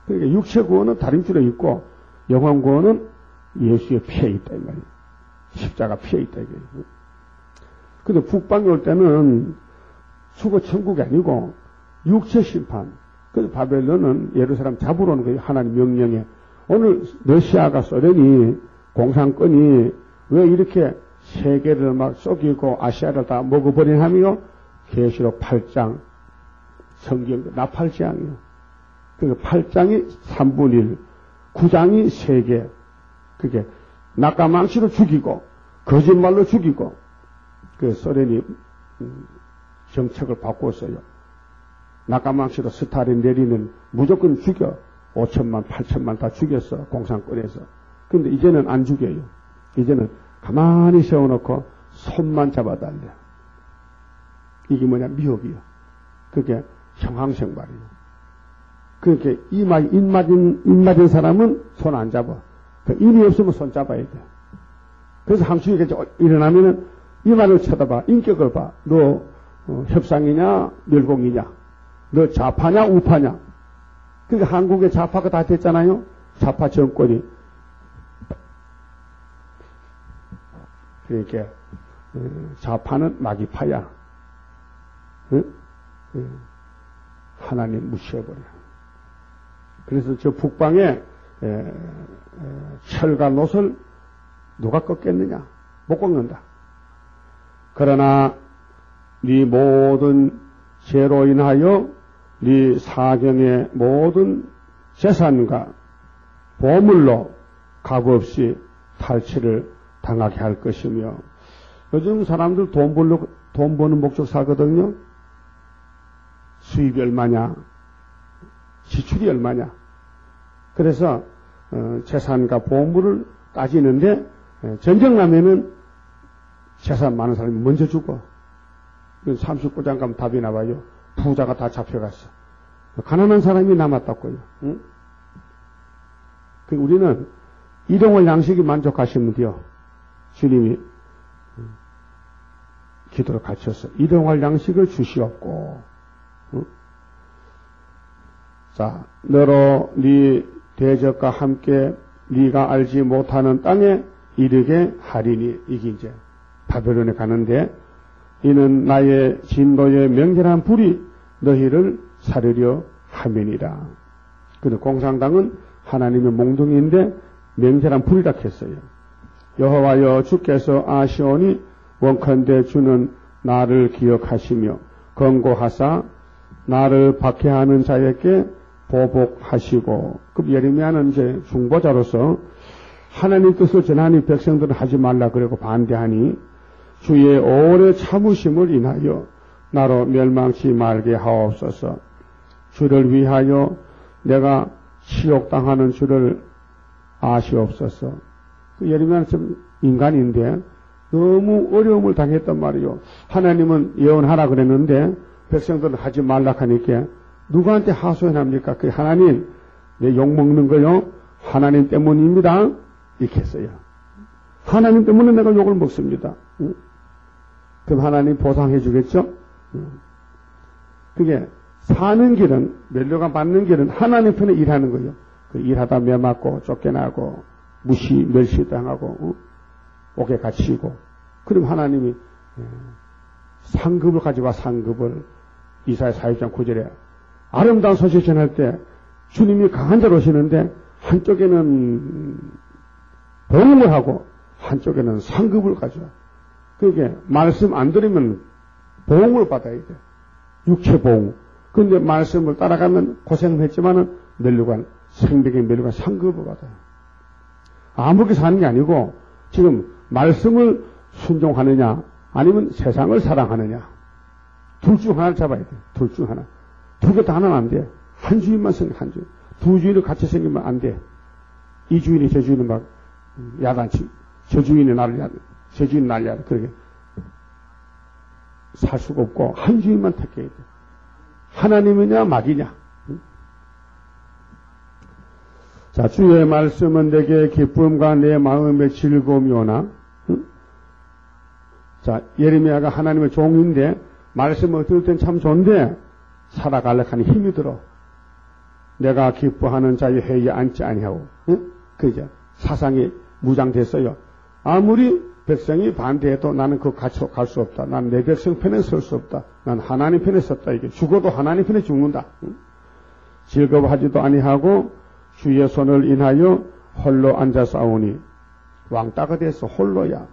그러니까 육체 구원은 다림줄에 있고 영혼 구원은 예수의 피에 있다 이 말이에요. 십자가 피에 있다 이거예요. 근데 북방에 올 때는 수거 천국이 아니고 육체 심판. 그래서 바벨론은 예루살렘 잡으러 오는 거예요. 하나님 명령에. 오늘 러시아가 소련이 공산권이 왜 이렇게 세계를 막 썩이고 아시아를 다 먹어버린 하며 계시록 8장 성경 나팔 재앙이요. 그 8장이 3분의 1, 9장이 3개. 그게 낙가망시로 죽이고 거짓말로 죽이고 그 소련이 정책을 바꿨어요. 낙가망시로 스탈린 내리는 무조건 죽여. 5천만, 8천만 다 죽였어. 공산권에서. 근데 이제는 안 죽여요. 이제는 가만히 세워놓고 손만 잡아달래. 이게 뭐냐? 미혹이요. 그게 형황생발이요. 그렇게 입 맞은 사람은 손 안 잡아. 그 인이 없으면 손 잡아야 돼. 그래서 함수이가 일어나면은 이 말을 쳐다봐. 인격을 봐. 너 협상이냐? 멸공이냐? 너 좌파냐? 우파냐? 그러니까 한국의 좌파가 다 됐잖아요. 좌파 정권이. 그러니까 좌파는 마귀파야. 응? 하나님 무시해버려. 그래서 저 북방에 철과 놋을 누가 꺾겠느냐? 못 꺾는다. 그러나 네 모든 죄로 인하여 네 사경의 모든 재산과 보물로 값없이 탈취를 당하게 할 것이며, 요즘 사람들 돈 버는 목적 사거든요. 수입이 얼마냐, 지출이 얼마냐. 그래서 재산과 보물을 따지는데 전쟁 나면은 재산 많은 사람이 먼저 죽어. 39장 가면 답이 나와요. 부자가 다 잡혀갔어. 가난한 사람이 남았다고요. 응? 우리는 일용할 양식이 만족하시면 돼요. 주님이 기도를 가르쳤어. 일용할 양식을 주시옵고. 응? 자, 너로 네 대적과 함께 네가 알지 못하는 땅에 이르게 하리니. 이게 이제 바벨론에 가는데, 이는 나의 진노의 명절한 불이 너희를 사르려 함이니라. 근데 공산당은 하나님의 몽둥이인데 명절한 불이라 했어요. 여호와여 주께서 아시오니 원컨대 주는 나를 기억하시며 권고하사 나를 박해하는 자에게 보복하시고. 그 예레미야는 이제 중보자로서 하나님 뜻을 전하니 백성들은 하지 말라 그러고 반대하니 주의 오래 참으심을 인하여 나로 멸망치 말게 하옵소서. 주를 위하여 내가 치욕당하는 주를 아시옵소서. 그 예레미야는 좀 인간인데 너무 어려움을 당했단 말이요. 하나님은 예언하라 그랬는데 백성들은 하지 말라 하니까 누구한테 하소연합니까? 그 하나님, 내 욕먹는 거요? 하나님 때문입니다. 이렇게 했어요. 하나님 때문에 내가 욕을 먹습니다. 응? 그럼 하나님 보상해 주겠죠? 그게 사는 길은, 멸류관 받는 길은 하나님 편에 일하는 거예요. 그 일하다 매맞고 쫓겨나고 멸시당하고 옥에 갇히고. 그럼 하나님이 상급을 가져와. 상급을. 이사야 40장 9절에 아름다운 소식 전할 때 주님이 강한 자로 오시는데 한쪽에는 보응을 하고 한쪽에는 상급을 가져와. 그게 말씀 안 들으면 보응을 받아야 돼. 육체 보응. 그런데 말씀을 따라가면 고생했지만은 멸류관, 생명의 멸류관 상급을 받아요. 아무렇게 사는 게 아니고 지금 말씀을 순종하느냐 아니면 세상을 사랑하느냐, 둘 중 하나를 잡아야 돼. 둘 중 하나. 두 개 다 하나는 안 돼. 한 주인만 생겨. 한 주인. 두 주인을 같이 생기면 안 돼. 이 주인이 저 주인은 막 야단치, 저 주인이 나를 야단, 저 주인이 나를 야단. 그렇게 살 수가 없고 한 주인만 택해야 돼. 하나님이냐 마귀냐. 자, 주의 말씀은 내게 기쁨과 내 마음의 즐거움이 오나. 자, 예레미야가 하나님의 종인데 말씀을 들을 땐 참 좋은데 살아가려고 하니 힘이 들어. 내가 기뻐하는 자의 회의에 앉지 아니하고. 그죠? 사상이 무장됐어요. 아무리 백성이 반대해도 나는 그거 갈 수 없다. 난 내 백성 편에 설 수 없다. 난 하나님 편에 섰다. 이게 죽어도 하나님 편에 죽는다. 즐거워하지도 아니하고 주의 손을 인하여 홀로 앉아 싸우니. 왕따가 돼서 홀로야.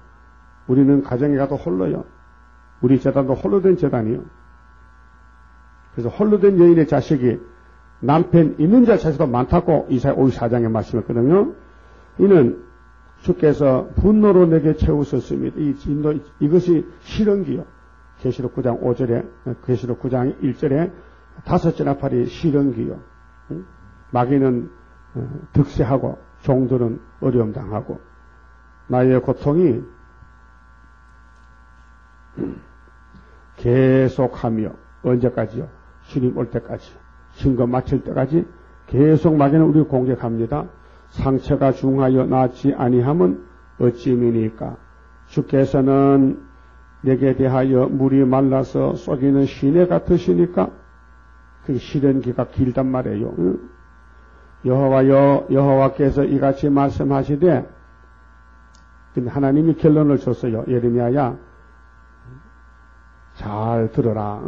우리는 가정에 가도 홀로요. 우리 재단도 홀로 된 재단이요. 그래서 홀로 된 여인의 자식이 남편 있는 자체도 많다고 이사야 54장에 말씀했거든요. 이는 주께서 분노로 내게 채우셨습니다. 이것이 실언기요. 계시록 9장 5절에, 계시록 9장 1절에 5제나팔이 실언기요. 마귀는 득세하고 종들은 어려움 당하고 나의 고통이 계속하며 언제까지요? 주님 올 때까지, 신금 마칠 때까지 계속 마귀는 우리를 공격합니다. 상처가 중하여 낫지 아니함은 어찌미니까? 주께서는 내게 대하여 물이 말라서 쏘기는 시내 같으시니까? 그 시련기가 길단 말이에요. 여호와께서 이같이 말씀하시되, 근데 하나님이 결론을 줬어요. 예레미야야, 잘 들어라.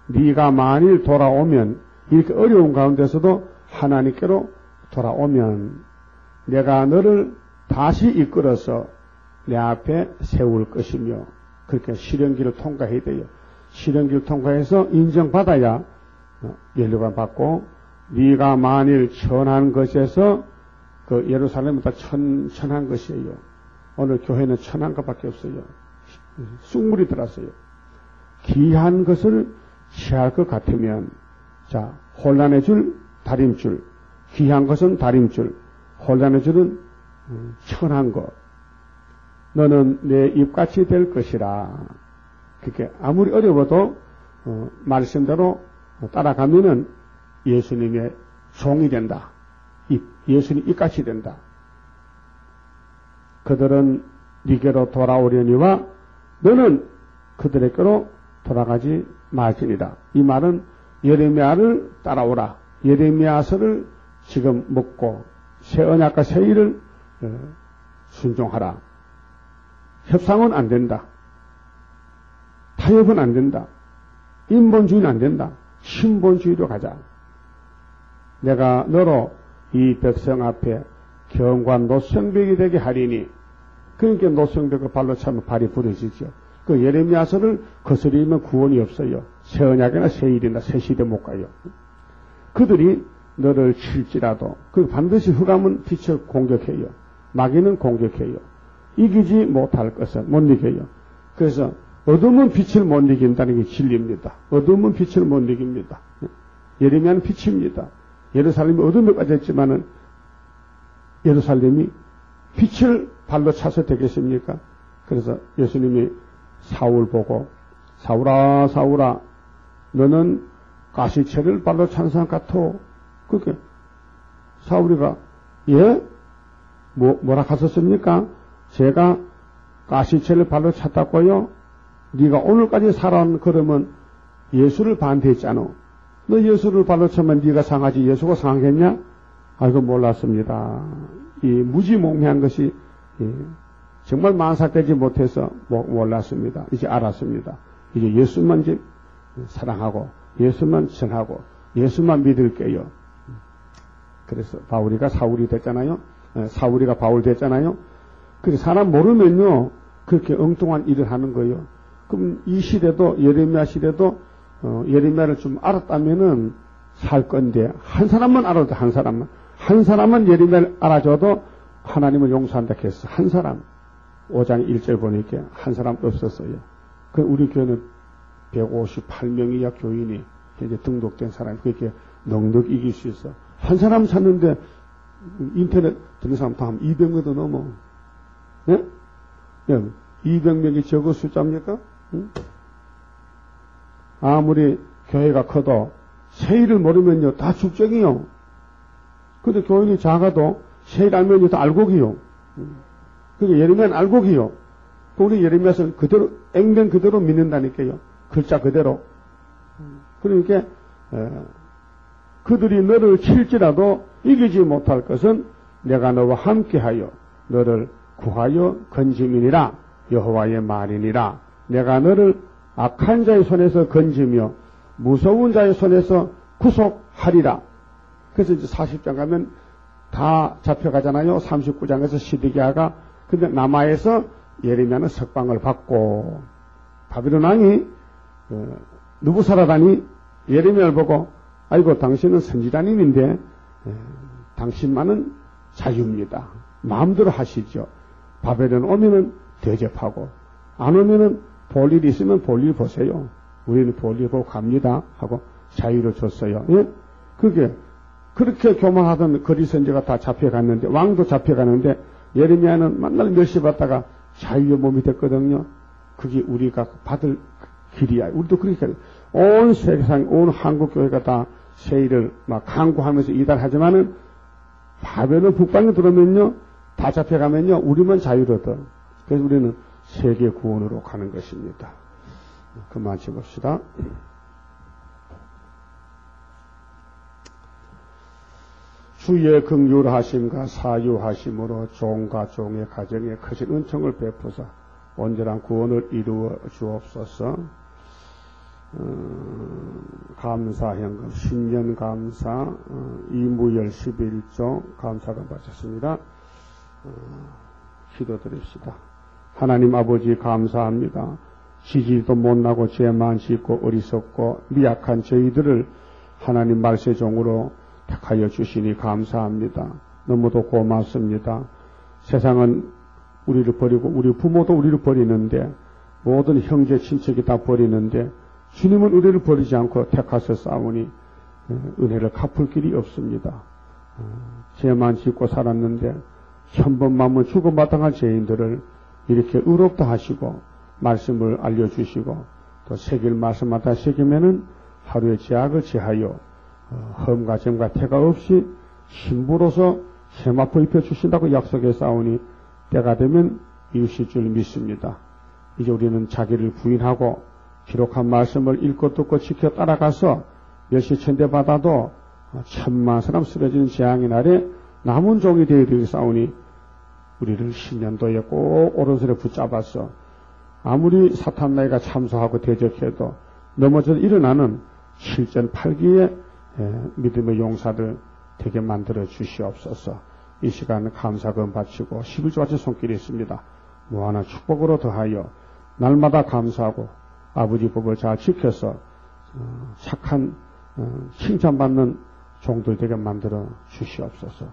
네가 만일 돌아오면, 이렇게 어려운 가운데서도 하나님께로 돌아오면 내가 너를 다시 이끌어서 내 앞에 세울 것이며, 그렇게 시련기를 통과해야 돼요. 시련기를 통과해서 인정받아야 연료가 받고, 네가 만일 천한 것에서 그 예루살렘은 다 천한 것이에요. 오늘 교회는 천한 것밖에 없어요. 쑥물이 들었어요. 귀한 것을 취할 것 같으면, 자, 혼란의 줄, 다림줄. 귀한 것은 다림줄, 혼란의 줄은 천한 것. 너는 내 입같이 될 것이라. 그렇게 아무리 어려워도 말씀대로 따라가면은 예수님의 종이 된다. 예수님 입같이 된다. 그들은 네게로 돌아오려니와 너는 그들에게로 돌아가지 말지니라. 이 말은 예레미야를 따라오라. 예레미야서를 지금 먹고 새 언약과 새 일을 순종하라. 협상은 안 된다. 타협은 안 된다. 인본주의는 안 된다. 신본주의로 가자. 내가 너로 이 백성 앞에 경관 노성벽이 되게 하리니, 그러니까 노성벽을 발로 차면 발이 부러지죠. 그 예레미야서를 거스리면 구원이 없어요. 새 언약이나 새 일이나 새 시대 못 가요. 그들이 너를 칠지라도 그 반드시 흑암은 빛을 공격해요. 마귀는 공격해요. 이기지 못할 것은 못 이겨요. 그래서 어둠은 빛을 못 이긴다는 게 진리입니다. 어둠은 빛을 못 이깁니다. 예레미야는 빛입니다. 예루살렘이 어둠에 빠졌지만은 예루살렘이 빛을 발로 차서 되겠습니까? 그래서 예수님이 사울 보고, 사울아 사울아 너는 가시체를 발로 찬 사람 같아. 그렇게 사울이가 예? 뭐라 하셨습니까? 제가 가시체를 발로 찼다고요? 네가 오늘까지 살아온 그러면 예수를 반대했잖아. 너 예수를 발로 차면 네가 상하지 예수가 상하겠냐? 아이고 몰랐습니다. 이 무지몽매한 것이 정말 만삭되지 못해서 몰랐습니다. 이제 알았습니다. 이제 예수만 이제 사랑하고 예수만 전하고 예수만 믿을게요. 그래서 바울이가 사울이 됐잖아요. 사울이가 바울 됐잖아요. 그래서 사람 모르면요 그렇게 엉뚱한 일을 하는 거예요. 그럼 이 시대도 예레미야 시대도 예레미야를 좀 알았다면은 살 건데 한 사람만 알아도 한 사람만 예레미야를 알아줘도 하나님을 용서한다 했어. 한 사람. 5장 1절 보니까 한 사람도 없었어요. 그 우리 교회는 158명이야 교인이 이제 등록된 사람이 그렇게 넉넉 이길 수 있어. 한 사람 찾는데 인터넷 듣는 사람 다 한 200명도 넘어. 예? 200명이 적어 숫자입니까? 응? 아무리 교회가 커도 세일을 모르면요 다 축적이요. 근데 교인이 작아도 세일 알면요 다 알곡이요. 그게 예레미야는 알곡이요. 우리 예레미야서는 그대로 앵된 그대로 믿는다니까요. 글자 그대로. 그러니까 그들이 너를 칠지라도 이기지 못할 것은 내가 너와 함께하여 너를 구하여 건짐이니라. 여호와의 말이니라. 내가 너를 악한 자의 손에서 건지며 무서운 자의 손에서 구속하리라. 그래서 이제 40장 가면 다 잡혀가잖아요. 39장에서 시드기야가. 근데 남아에서 예레미야는 석방을 받고 바빌론 왕이 느부사라단이 예레미야를 보고 아이고 당신은 선지자님인데 당신만은 자유입니다. 마음대로 하시죠. 바벨론 오면은 대접하고 안 오면은 볼 일 있으면 볼 일 보세요. 우리는 볼 일 보고 갑니다 하고 자유를 줬어요. 예? 그게 그렇게 교만하던 거리 선지가 다 잡혀갔는데 왕도 잡혀가는데 예레미야는 맨날 멸시받다가 자유의 몸이 됐거든요. 그게 우리가 받을 길이야. 우리도 그렇게 온 세상 온 한국 교회가 다 세일을 막 강구하면서 이달하지만은 바벨론 북방에 들어오면요 다 잡혀가면요 우리만 자유를 얻어. 그래서 우리는 세계 구원으로 가는 것입니다. 그만 해봅시다. 주의 긍휼하심과 사유하심으로 종과 종의 가정에 크신 은총을 베푸사 온전한 구원을 이루어 주옵소서. 감사현금 신년 감사 이무열 11조 감사금 바쳤습니다. 기도드립시다. 하나님 아버지 감사합니다. 지지도 못나고 죄 많짓고 어리석고 미약한 저희들을 하나님 말세 종으로 택하여 주시니 감사합니다. 너무도 고맙습니다. 세상은 우리를 버리고 우리 부모도 우리를 버리는데 모든 형제 친척이 다 버리는데 주님은 우리를 버리지 않고 택하셔 싸우니 은혜를 갚을 길이 없습니다. 죄만 짓고 살았는데 천번만번 죽어 마땅한 죄인들을 이렇게 의롭다 하시고 말씀을 알려주시고 또 새길 말씀마다 새기면은 하루의 죄악을 제하여 험과 점과 태가 없이 신부로서 세마포 입혀주신다고 약속해 싸우니 때가 되면 이루실 줄 믿습니다. 이제 우리는 자기를 부인하고 기록한 말씀을 읽고 듣고 지켜 따라가서 멸시천대 받아도 천만 사람 쓰러지는 재앙의 날에 남은 종이 되어 싸우니 우리를 신년도에 꼭 오른손에 붙잡아서 아무리 사탄 나이가 참소하고 대적해도 넘어져 일어나는 실전 8기의 믿음의 용사들 되게 만들어 주시옵소서. 이 시간 감사금 바치고 11조 같이 손길이 있습니다. 무한한 축복으로 더하여 날마다 감사하고 아버지 법을 잘 지켜서 착한 칭찬받는 종들 되게 만들어 주시옵소서.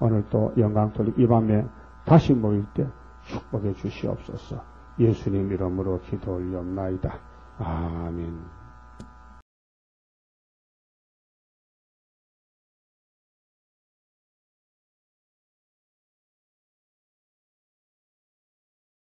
오늘 또 영광 돌림 이 밤에 다시 모일 때 축복해 주시옵소서. 예수님 이름으로 기도 올리옵나이다. 아멘.